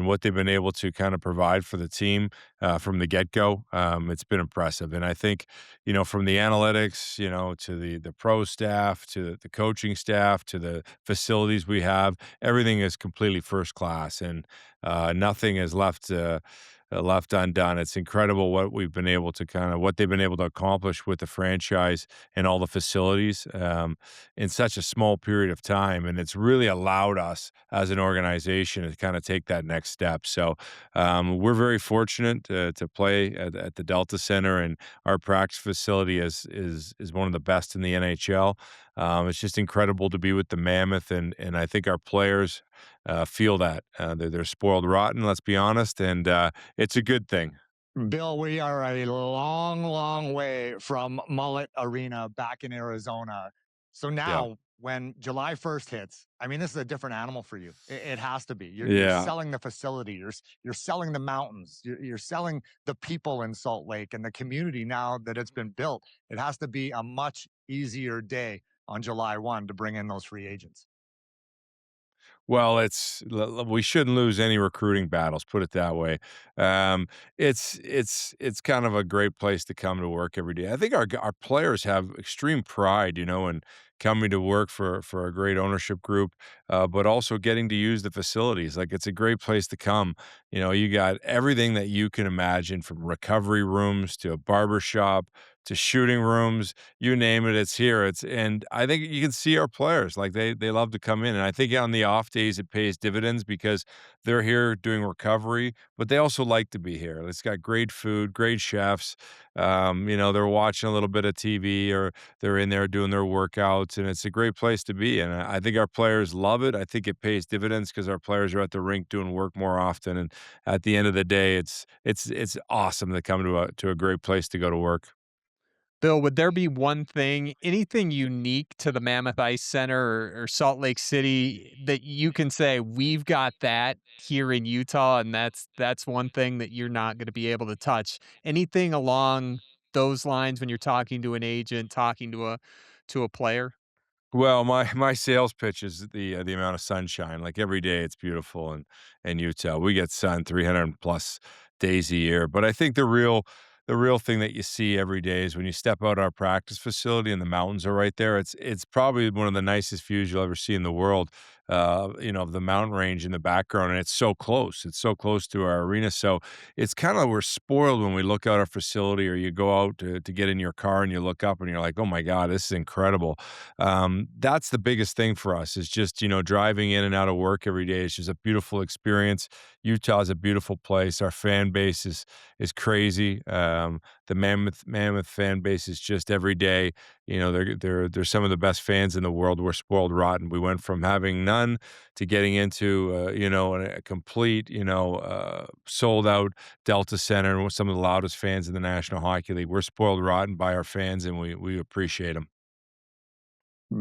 what they've been able to kind of provide for the team from the get go. It's been impressive, and I think from the analytics, to the pro staff, to the coaching staff, to the facilities we have, everything is completely first class, and nothing is left undone. It's incredible what they've been able to accomplish with the franchise and all the facilities in such a small period of time, and it's really allowed us as an organization to kind of take that next step. So we're very fortunate to play at the Delta Center, and our practice facility is one of the best in the NHL. It's just incredible to be with the Mammoth, and I think our players feel that they're spoiled rotten. Let's be honest, and it's a good thing. Bill, we are a long, long way from Mullet Arena back in Arizona. So Yeah, now, when July 1st hits, I mean, this is a different animal for you. It has to be. You're yeah. selling the facility. You're selling the mountains. You're selling the people in Salt Lake and the community now that it's been built. It has to be a much easier day on July 1 to bring in those free agents. Well, we shouldn't lose any recruiting battles, put it that way. Um, it's kind of a great place to come to work every day. I think our players have extreme pride, in coming to work for a great ownership group, but also getting to use the facilities. Like it's a great place to come. You got everything that you can imagine, from recovery rooms to a barber shop to shooting rooms, you name it, it's here. And I think you can see our players, like they love to come in. And I think on the off days it pays dividends because they're here doing recovery, but they also like to be here. It's got great food, great chefs. They're watching a little bit of TV, or they're in there doing their workouts, and it's a great place to be. And I think our players love it. I think it pays dividends because our players are at the rink doing work more often. And at the end of the day, it's awesome to come to a great place to go to work. Bill, would there be one thing, anything unique to the Mammoth Ice Center or Salt Lake City that you can say we've got that here in Utah, and that's one thing that you're not going to be able to touch? Anything along those lines when you're talking to an agent, talking to a player? Well, my sales pitch is the amount of sunshine. Like every day, it's beautiful in Utah. We get sun 300 plus days a year. But I think the real thing that you see every day is when you step out our practice facility and the mountains are right there. It's probably one of the nicest views you'll ever see in the world. Of the mountain range in the background, and it's so close. It's so close to our arena. So it's kind of we're spoiled when we look out our facility, or you go out to get in your car and you look up and you're like, oh my God, this is incredible. That's the biggest thing for us, is just, driving in and out of work every day. It's just a beautiful experience. Utah is a beautiful place. Our fan base is crazy. The Mammoth fan base is just every day. They're some of the best fans in the world. We're spoiled rotten. We went from having none to getting into a complete sold out Delta Center, and with some of the loudest fans in the National Hockey League. We're spoiled rotten by our fans, and we appreciate them.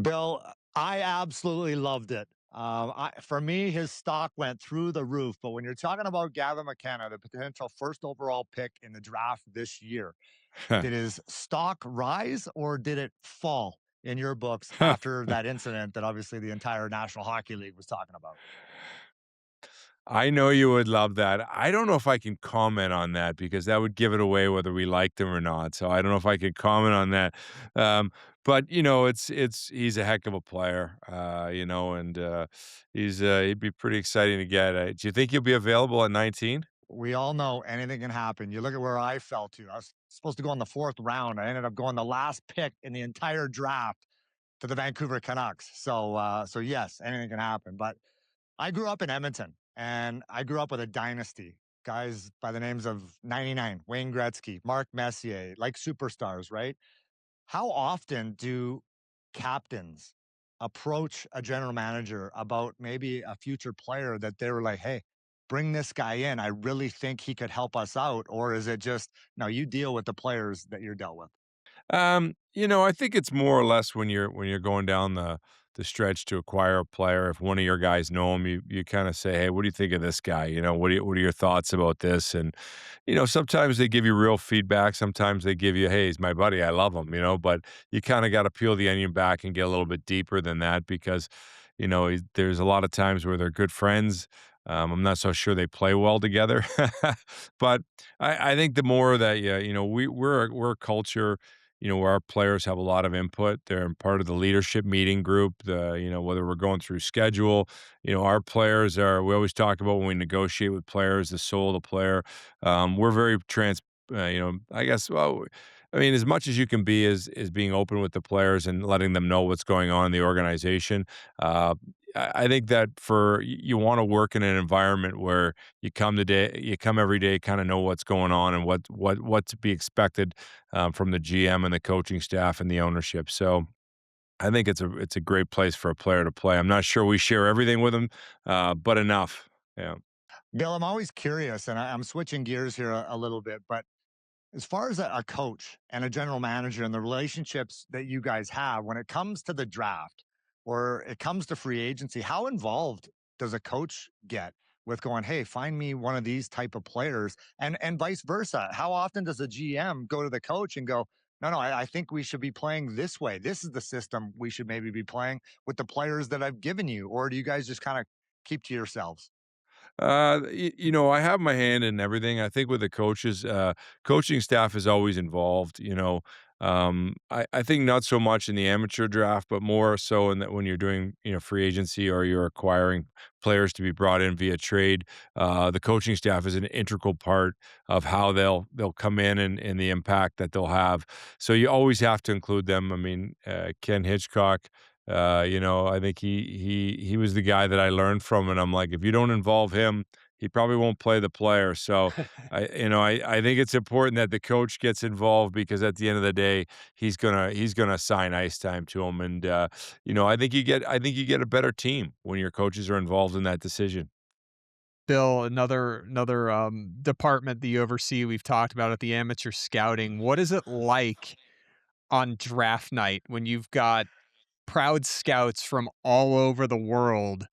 Bill, I absolutely loved it. For me, his stock went through the roof. But when you're talking about Gavin McKenna, the potential first overall pick in the draft this year, did his stock rise or did it fall in your books after that incident that obviously the entire National Hockey League was talking about? I know you would love that. I don't know if I can comment on that because that would give it away whether we liked him or not. So I don't know if I can comment on that. Um, but it's he's a heck of a player, and he'd be pretty exciting to get. Do you think he'll be available at 19? We all know anything can happen. You look at where I fell to. I was supposed to go in the fourth round. I ended up going the last pick in the entire draft to the Vancouver Canucks. So yes, anything can happen. But I grew up in Edmonton, and I grew up with a dynasty. Guys by the names of 99, Wayne Gretzky, Mark Messier, like superstars, right? How often do captains approach a general manager about maybe a future player that they were like, hey, bring this guy in. I really think he could help us out. Or is it just, no, you deal with the players that you're dealt with? I think it's more or less when you're going down the stretch to acquire a player. If one of your guys know him, you kind of say, "Hey, what do you think of this guy? What are your thoughts about this?" And sometimes they give you real feedback. Sometimes they give you, "Hey, he's my buddy. I love him." But you kind of got to peel the onion back and get a little bit deeper than that because there's a lot of times where they're good friends. I'm not so sure they play well together, but I think the more that we're a culture where our players have a lot of input. They're part of the leadership meeting group. Whether we're going through schedule, our players are. We always talk about when we negotiate with players, the soul of the player. We're very I guess. Well, I mean, as much as you can be is being open with the players and letting them know what's going on in the organization. I think that you want to work in an environment where you come every day, kind of know what's going on and what to be expected from the GM and the coaching staff and the ownership. So I think it's a great place for a player to play. I'm not sure we share everything with them, but enough. Yeah. Bill, I'm always curious, and I'm switching gears here a little bit, but as far as a coach and a general manager and the relationships that you guys have when it comes to the draft or it comes to free agency, how involved does a coach get with going, hey, find me one of these type of players, and vice versa? How often does a GM go to the coach and go, no, I think we should be playing this way. This is the system we should maybe be playing with the players that I've given you? Or do you guys just kind of keep to yourselves? I have my hand in everything. I think with the coaches, coaching staff is always involved. I think not so much in the amateur draft, but more so in that when you're doing, free agency or you're acquiring players to be brought in via trade. The coaching staff is an integral part of how they'll come in and the impact that they'll have. So you always have to include them. I mean, Ken Hitchcock. I think he was the guy that I learned from, and I'm like, if you don't involve him, he probably won't play the player. So I think it's important that the coach gets involved because at the end of the day, he's gonna assign ice time to him, and I think you get a better team when your coaches are involved in that decision. Bill, another department that you oversee, we've talked about at the amateur scouting. What is it like on draft night when you've got proud scouts from all over the world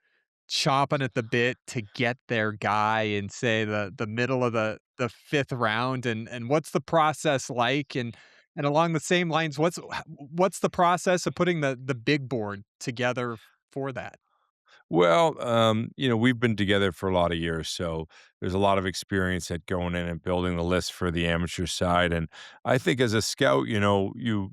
chomping at the bit to get their guy in, say, the middle of the fifth round? And what's the process like? And along the same lines, what's the process of putting the big board together for that? Well, we've been together for a lot of years, so there's a lot of experience at going in and building the list for the amateur side. And I think as a scout, you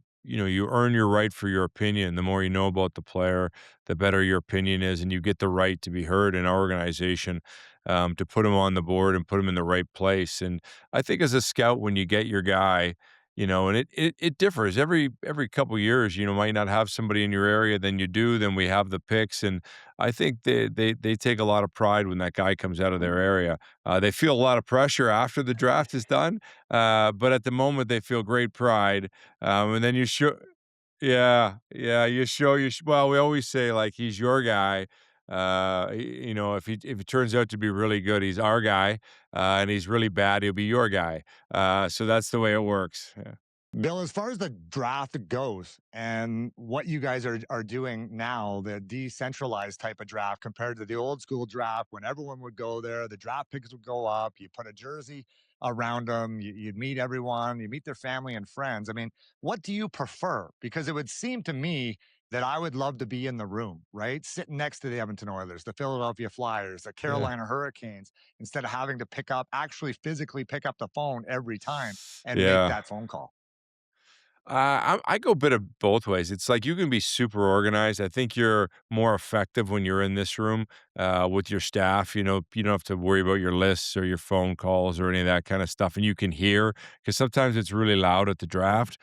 earn your right for your opinion. The more you know about the player, the better your opinion is, and you get the right to be heard in our organization, to put him on the board and put him in the right place. And I think as a scout, when you get your guy. And it differs every couple years. Might not have somebody in your area, then you do. Then we have the picks, and I think they take a lot of pride when that guy comes out of their area. They feel a lot of pressure after the draft is done, but at the moment they feel great pride. And then you show, yeah, yeah, you show well, we always say like he's your guy. If he turns out to be really good, he's our guy, and he's really bad, he'll be your guy. So that's the way it works. Yeah. Bill, as far as the draft goes and what you guys are doing now, the decentralized type of draft compared to the old school draft when everyone would go there, the draft picks would go up, you put a jersey around them, you'd meet everyone, you meet their family and friends. I mean, what do you prefer? Because it would seem to me that I would love to be in the room, right? Sitting next to the Edmonton Oilers, the Philadelphia Flyers, the Yeah. Carolina Hurricanes, instead of having to actually physically pick up the phone every time and make Yeah. that phone call. I go a bit of both ways. It's like you can be super organized. I think you're more effective when you're in this room with your staff. You don't have to worry about your lists or your phone calls or any of that kind of stuff, and you can hear because sometimes it's really loud at the draft.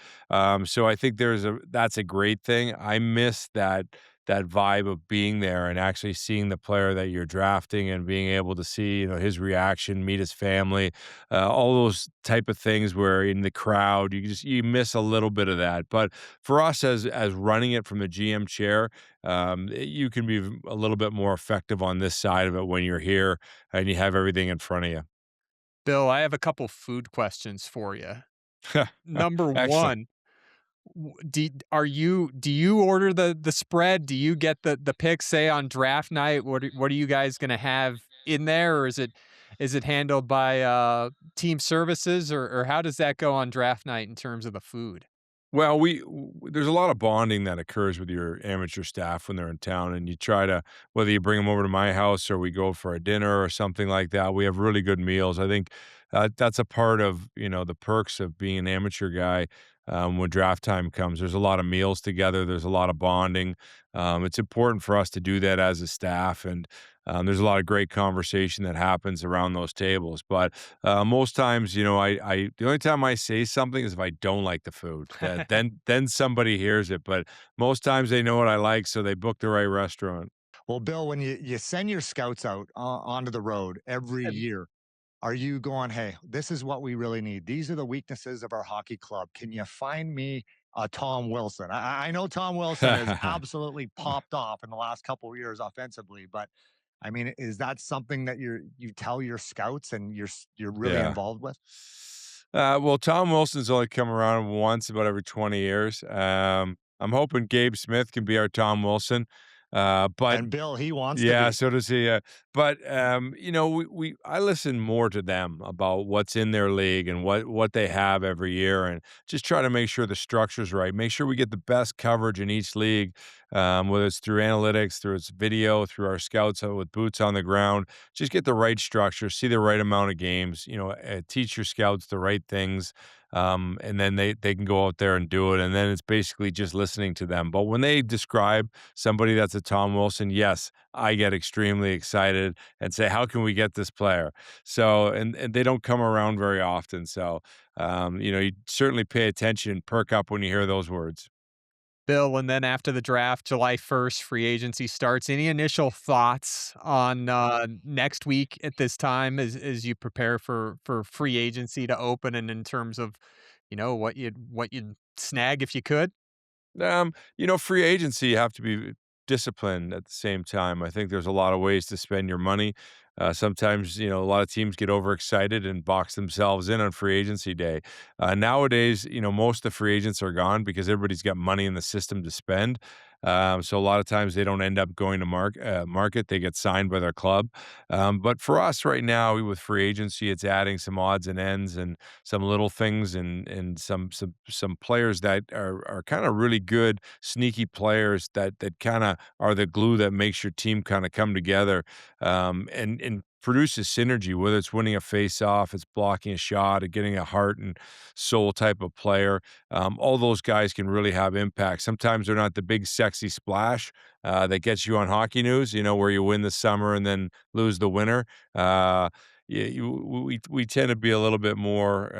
So I think that's a great thing. I miss that vibe of being there and actually seeing the player that you're drafting and being able to see his reaction, meet his family, all those type of things where in the crowd you miss a little bit of that. But for us as running it from the GM chair, you can be a little bit more effective on this side of it when you're here and you have everything in front of you. Bill, I have a couple food questions for you. Number Excellent. one, do you order the spread? Do you get the picks, say, on draft night? What are you guys gonna have in there, or is it handled by team services, or how does that go on draft night in terms of the food? Well, there's a lot of bonding that occurs with your amateur staff when they're in town, and you try to whether you bring them over to my house or we go for a dinner or something like that. We have really good meals. I think that's a part of the perks of being an amateur guy. When draft time comes, there's a lot of meals together. There's a lot of bonding. It's important for us to do that as a staff, and there's a lot of great conversation that happens around those tables. But most times, the only time I say something is if I don't like the food. Then somebody hears it. But most times they know what I like, so they book the right restaurant. Well, Bill, when you send your scouts out onto the road every year, are you going, hey, this is what we really need? These are the weaknesses of our hockey club. Can you find me a Tom Wilson? I know Tom Wilson has absolutely popped off in the last couple of years offensively, but I mean, is that something that you tell your scouts and you're really Yeah. involved with? Well, Tom Wilson's only come around once about every 20 years. I'm hoping Gabe Smith can be our Tom Wilson. But And Bill, he wants to yeah, be. so does he. But I listen more to them about what's in their league and what they have every year, and just try to make sure the structure's right. Make sure we get the best coverage in each league, whether it's through analytics, through its video, through our scouts with boots on the ground. Just get the right structure, see the right amount of games. Teach your scouts the right things. And then they can go out there and do it. And then it's basically just listening to them. But when they describe somebody that's a Tom Wilson, yes, I get extremely excited and say, how can we get this player? So, and they don't come around very often. So, you certainly pay attention, perk up when you hear those words. Bill, and then after the draft, July 1st, free agency starts. Any initial thoughts on next week at this time as you prepare for free agency to open, and in terms of, what you'd snag if you could? Free agency, you have to be disciplined at the same time. I think there's a lot of ways to spend your money. Sometimes, a lot of teams get overexcited and box themselves in on free agency day. Nowadays, most of the free agents are gone because everybody's got money in the system to spend. So a lot of times they don't end up going to market. They get signed by their club. But for us right now, with free agency, it's adding some odds and ends and some little things and some players that are kind of really good, sneaky players that kind of are the glue that makes your team kind of come together and produces synergy, whether it's winning a face-off, it's blocking a shot, or getting a heart and soul type of player. All those guys can really have impact. Sometimes they're not the big, sexy splash that gets you on hockey news, where you win the summer and then lose the winter. We tend to be a little bit more,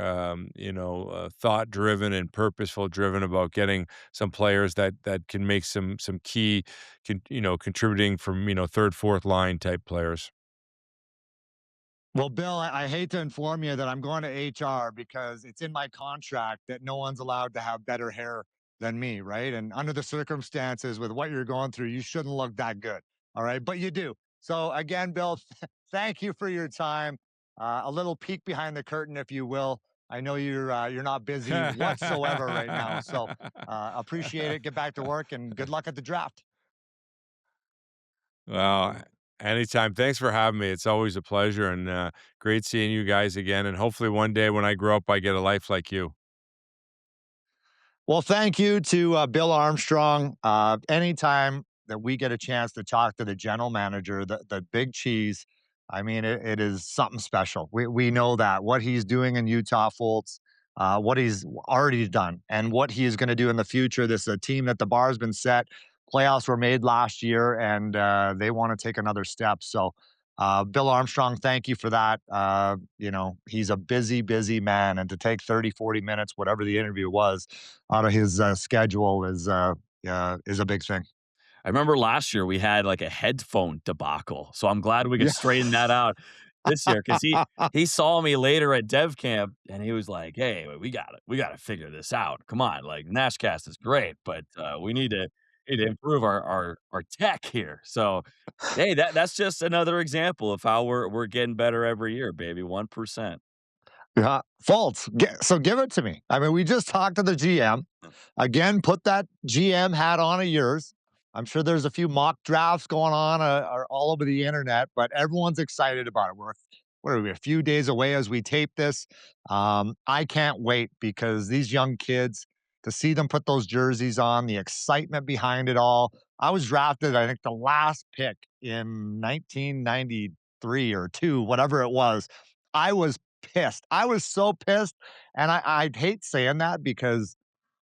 thought driven and purposeful driven about getting some players that can make some key, contributing from third, fourth line type players. Well, Bill, I hate to inform you that I'm going to HR because it's in my contract that no one's allowed to have better hair than me, right? And under the circumstances with what you're going through, you shouldn't look that good. All right. But you do. So again, Bill, thank you for your time. A little peek behind the curtain, if you will. I know you're not busy whatsoever right now. So appreciate it. Get back to work and good luck at the draft. Well, anytime. Thanks for having me. It's always a pleasure and great seeing you guys again. And hopefully one day when I grow up, I get a life like you. Well, thank you to Bill Armstrong. Anytime that we get a chance to talk to the general manager, the big cheese, I mean, it is something special. We know that what he's doing in Utah, Fultz, what he's already done, and what he is going to do in the future. This is a team that the bar has been set. Playoffs were made last year, and they want to take another step. So, Bill Armstrong, thank you for that. He's a busy, busy man, and to take 30, 40 minutes, whatever the interview was, out of his schedule is a big thing. I remember last year we had like a headphone debacle, so I'm glad we could Yeah. straighten that out this year because he saw me later at Dev Camp and he was like, "Hey, we gotta figure this out. Come on, like NASHCAST is great, but we need to improve our tech here." So, hey, that's just another example of how we're getting better every year, baby. 1%. Yeah, false. So give it to me. I mean, we just talked to the GM. Again, put that GM hat on of yours. I'm sure there's a few mock drafts going on are all over the internet, but everyone's excited about it. What are we, a few days away as we tape this? I can't wait because these young kids, to see them put those jerseys on, the excitement behind it all. I was drafted, I think, the last pick in 1993 or two, whatever it was. I was pissed. I was so pissed. And I hate saying that because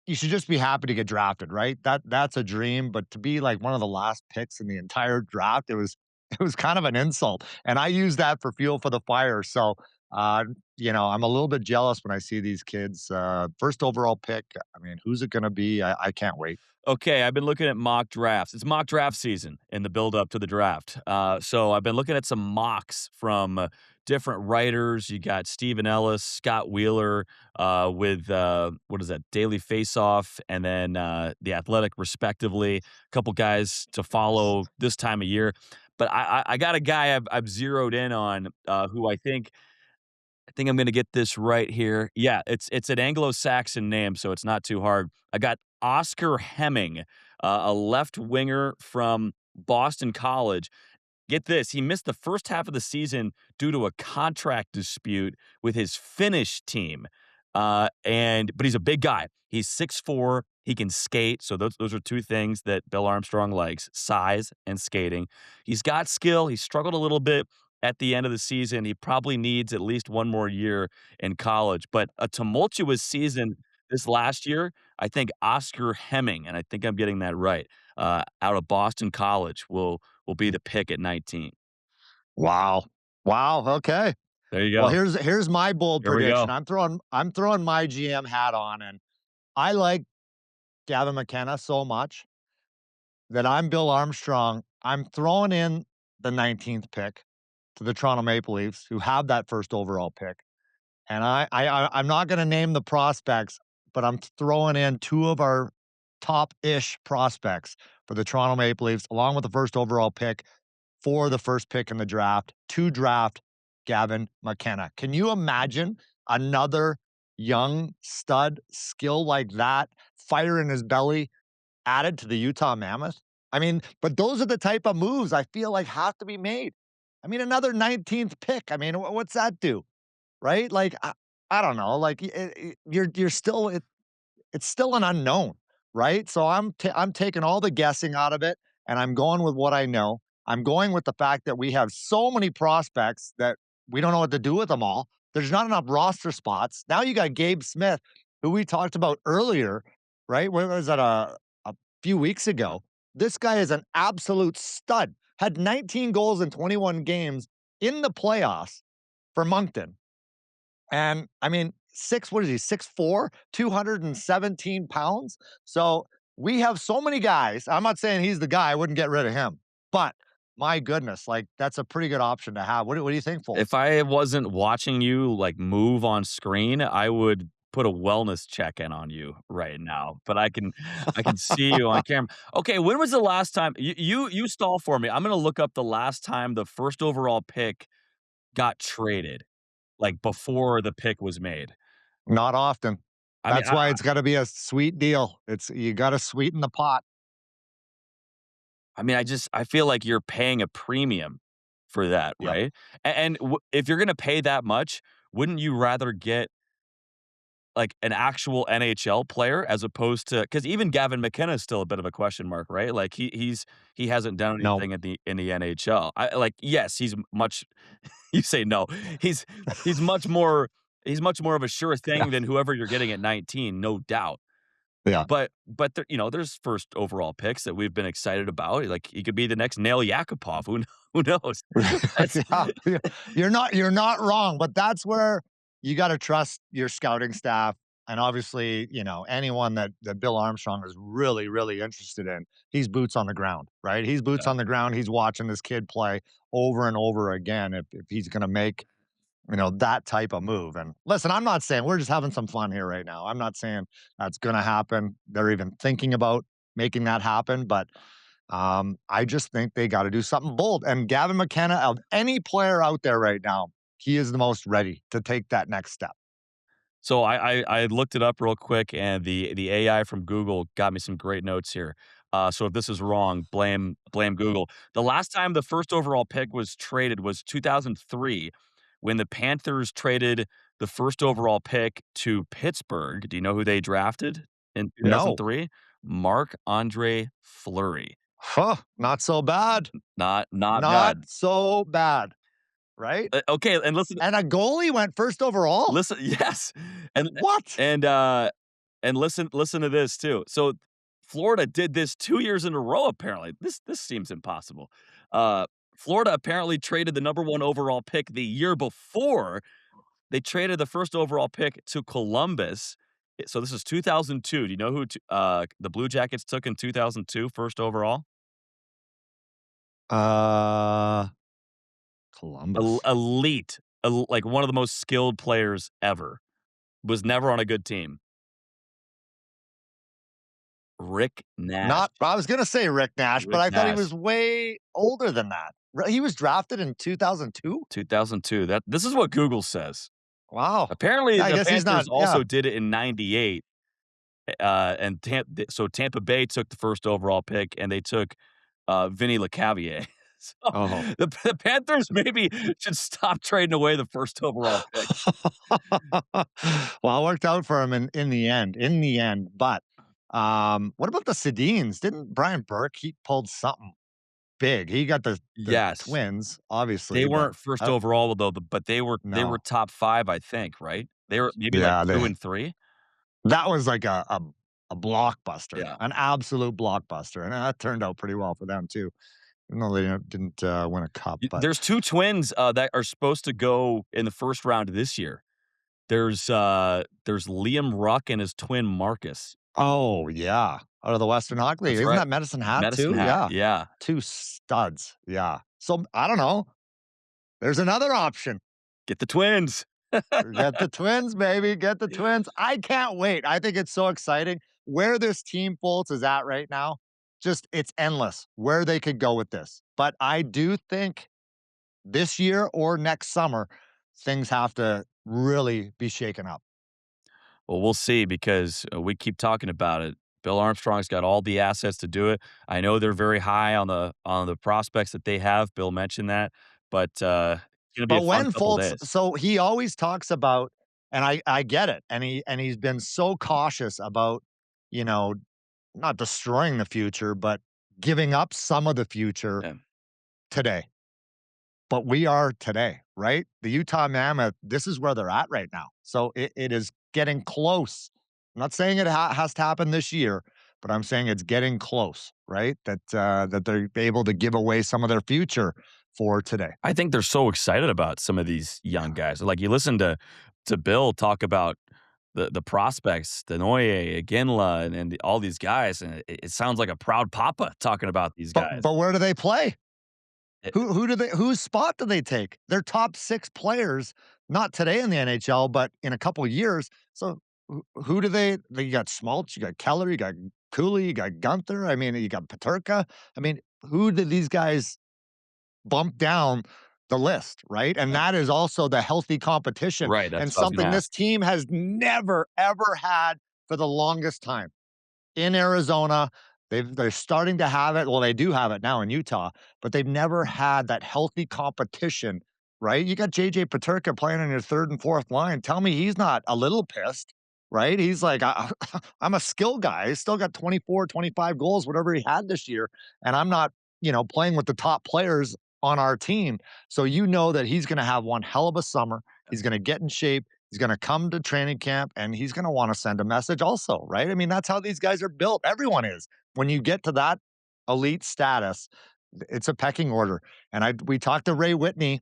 you should just be happy to get drafted, right? That's a dream. But to be like one of the last picks in the entire draft, it was kind of an insult. And I use that for fuel for the fire. So I'm a little bit jealous when I see these kids. First overall pick. I mean, who's it gonna be? I can't wait. Okay, I've been looking at mock drafts. It's mock draft season in the build up to the draft. So I've been looking at some mocks from different writers. You got Stephen Ellis, Scott Wheeler with what is that, Daily Faceoff, and then The Athletic, respectively. A couple guys to follow this time of year. But I got a guy I've zeroed in on who I think I'm gonna get this right here. Yeah, it's an Anglo-Saxon name, so it's not too hard. I got Oscar Hemming, a left winger from Boston College. Get this, he missed the first half of the season due to a contract dispute with his Finnish team. But he's a big guy. He's 6'4", he can skate, so those are two things that Bill Armstrong likes, size and skating. He's got skill, he struggled a little bit at the end of the season. He probably needs at least one more year in college, but a tumultuous season this last year. I think Oscar Hemming, and I think I'm getting that right, out of Boston College will be the pick at 19. Wow. Wow. Okay. There you Well, go. here's my bold Here we prediction. go. I'm throwing my GM hat on, and I like Gavin McKenna so much that I'm Bill Armstrong. I'm throwing in the 19th pick to the Toronto Maple Leafs, who have that first overall pick. And I'm not going to name the prospects, but I'm throwing in two of our top-ish prospects for the Toronto Maple Leafs, along with the first overall pick for the first pick in the draft to draft Gavin McKenna. Can you imagine another young stud skill like that, fire in his belly, added to the Utah Mammoth? I mean, but those are the type of moves I feel like have to be made. I mean, another 19th pick. I mean, what's that do? Right? Like, I don't know. Like, you're still it's still an unknown, right? So I'm taking all the guessing out of it, and I'm going with what I know. I'm going with the fact that we have so many prospects that we don't know what to do with them all. There's not enough roster spots. Now you got Gabe Smith, who we talked about earlier, right? Where was that a few weeks ago? This guy is an absolute stud. Had 19 goals in 21 games in the playoffs for Moncton. And I mean, what is he, 6'4", 217 pounds? So we have so many guys. I'm not saying he's the guy. I wouldn't get rid of him. But my goodness, like that's a pretty good option to have. What do you think, Fultz? If I wasn't watching you like move on screen, I would put a wellness check in on you right now. But I can see you on camera. Okay, when was the last time you stall for me? I'm gonna look up the last time the first overall pick got traded, like before the pick was made. Not often. I mean, That's why it's got to be a sweet deal. You got to sweeten the pot. I feel like you're paying a premium for that, Yep. right? And if you're gonna pay that much, wouldn't you rather get like an actual NHL player as opposed to because even Gavin McKenna is still a bit of a question mark, right? Like he hasn't done No. anything in the NHL. I like yes, he's much. You say no. He's he's much more he's much more of a sure Yeah. thing than whoever you're getting at 19, no doubt. Yeah. But there, there's first overall picks that we've been excited about. Like he could be the next Nail Yakupov. Who knows? That's Yeah, you're not wrong, but that's where you got to trust your scouting staff, and obviously, anyone that Bill Armstrong is really, really interested in. He's boots on the ground, right? He's boots yeah. on the ground. He's watching this kid play over and over again. If he's going to make that type of move. And listen, I'm not saying we're just having some fun here right now. I'm not saying that's going to happen. They're even thinking about making that happen, but I just think they got to do something bold. And Gavin McKenna, of any player out there right now, he is the most ready to take that next step. So I looked it up real quick, and the AI from Google got me some great notes here. So if this is wrong, blame Google. The last time the first overall pick was traded was 2003, when the Panthers traded the first overall pick to Pittsburgh. Do you know who they drafted in No, 2003? Marc-Andre Fleury. huh? Not so bad. Not Not bad. so bad, right? Okay, and listen, And a goalie went first overall. listen, yes, and What? and listen to this too. So Florida did this 2 years in a row. Apparently, this seems impossible. Florida apparently traded the number 1 overall pick the year before. They traded the first overall pick to Columbus. So this is 2002. Do you know who the Blue Jackets took in 2002 first overall? Uh, Columbus. Elite, like one of the most skilled players ever. Was never on a good team. Rick Nash. Not. I was gonna say Rick Nash, but Rick I thought he Nash. was way older than that. He was drafted in 2002. 2002. This is what Google says. Wow. Apparently, Yeah, I the guess he's Panthers not. also Yeah. did it in '98. And so Tampa Bay took the first overall pick, and they took Vinny Lecavalier. So Oh. the Panthers maybe should stop trading away the first overall pick. Well, it worked out for him in the end. In the end, but what about the Sedins? Didn't Brian Burke? He pulled something big. He got the Yes, Twins, obviously. they But weren't first overall though, but they were no, top 5, I think. Right? They were maybe like yeah, 2 and 3. that was like a blockbuster, Yeah. an absolute blockbuster, and that turned out pretty well for them too. Even though they didn't win a cup, but There's 2 twins that are supposed to go in the first round this year. There's Liam Ruck and his twin Marcus. oh yeah, out of the Western Hockey League, That's isn't right. that Medicine Hat Medicine too? Hat. Yeah, Yeah. 2 studs. Yeah, so I don't know. There's another option. Get the twins. Get the Twins, baby. Get the Twins. I can't wait. I think it's so exciting. Where this team, Fultz, is at right now, just it's endless where they could go with this. But I do think this year or next summer, things have to really be shaken up. Well, we'll see because we keep talking about it. Bill Armstrong's got all the assets to do it. I know they're very high on the prospects that they have. Bill mentioned that, but it's gonna be a But fun when couple Fultz, days. so he always talks about, and I get it, and he's been so cautious about, you know, not destroying the future, but giving up some of the future Yeah. today. But we are today, right? The Utah Mammoth, this is where they're at right now. So it is getting close. I'm not saying it has to happen this year, but I'm saying it's getting close, right? That they're able to give away some of their future for today. I think they're so excited about some of these young guys. Like you listen to Bill talk about the prospects, Denoye, Iginla, and all these guys, and it sounds like a proud papa talking about these guys. But where do they play? It- Whose spot do they take? They're top 6 players, not today in the NHL, but in a couple of years. So who do they? You got Schmaltz, you got Keller, you got Cooley, you got Gunther. I mean, you got Peterka. I mean, who did these guys bump down the list, right? And that is also the healthy competition, Right, that's and what I was gonna something this ask. team has never ever had for the longest time. In Arizona, they're starting to have it. Well, they do have it now in Utah, but they've never had that healthy competition, right? You got JJ Peterka playing on your 3rd and 4th line. Tell me he's not a little pissed, right? He's like, I'm a skill guy. He's still got 24, 25 goals, whatever he had this year. And I'm not, playing with the top players on our team. So you know that he's going to have one hell of a summer. He's going to get in shape. He's going to come to training camp and he's going to want to send a message also, right? I mean, that's how these guys are built. Everyone is. When you get to that elite status, it's a pecking order. And we talked to Ray Whitney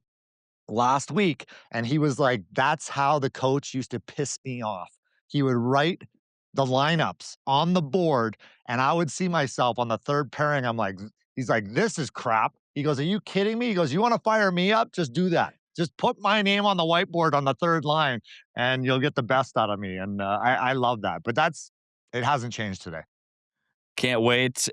last week, and he was like, that's how the coach used to piss me off. He would write the lineups on the board, and I would see myself on the third pairing. He's like, this is crap. He goes, are you kidding me? He goes, you want to fire me up? Just do that. Just put my name on the whiteboard on the third line, and you'll get the best out of me. And I love that. But it hasn't changed today. Can't wait.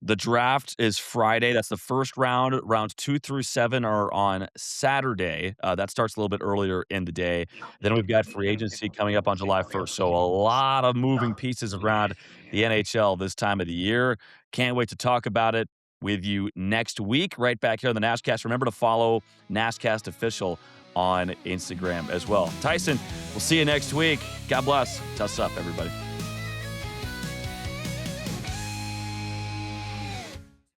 The draft is Friday. That's the first round. Rounds 2 through 7 are on Saturday. That starts a little bit earlier in the day. Then we've got free agency coming up on July 1st. So a lot of moving pieces around the NHL this time of the year. Can't wait to talk about it with you next week, right back here on the NASHCAST. Remember to follow NASHCAST Official on Instagram as well. Tyson, we'll see you next week. God bless. Tuss up, everybody.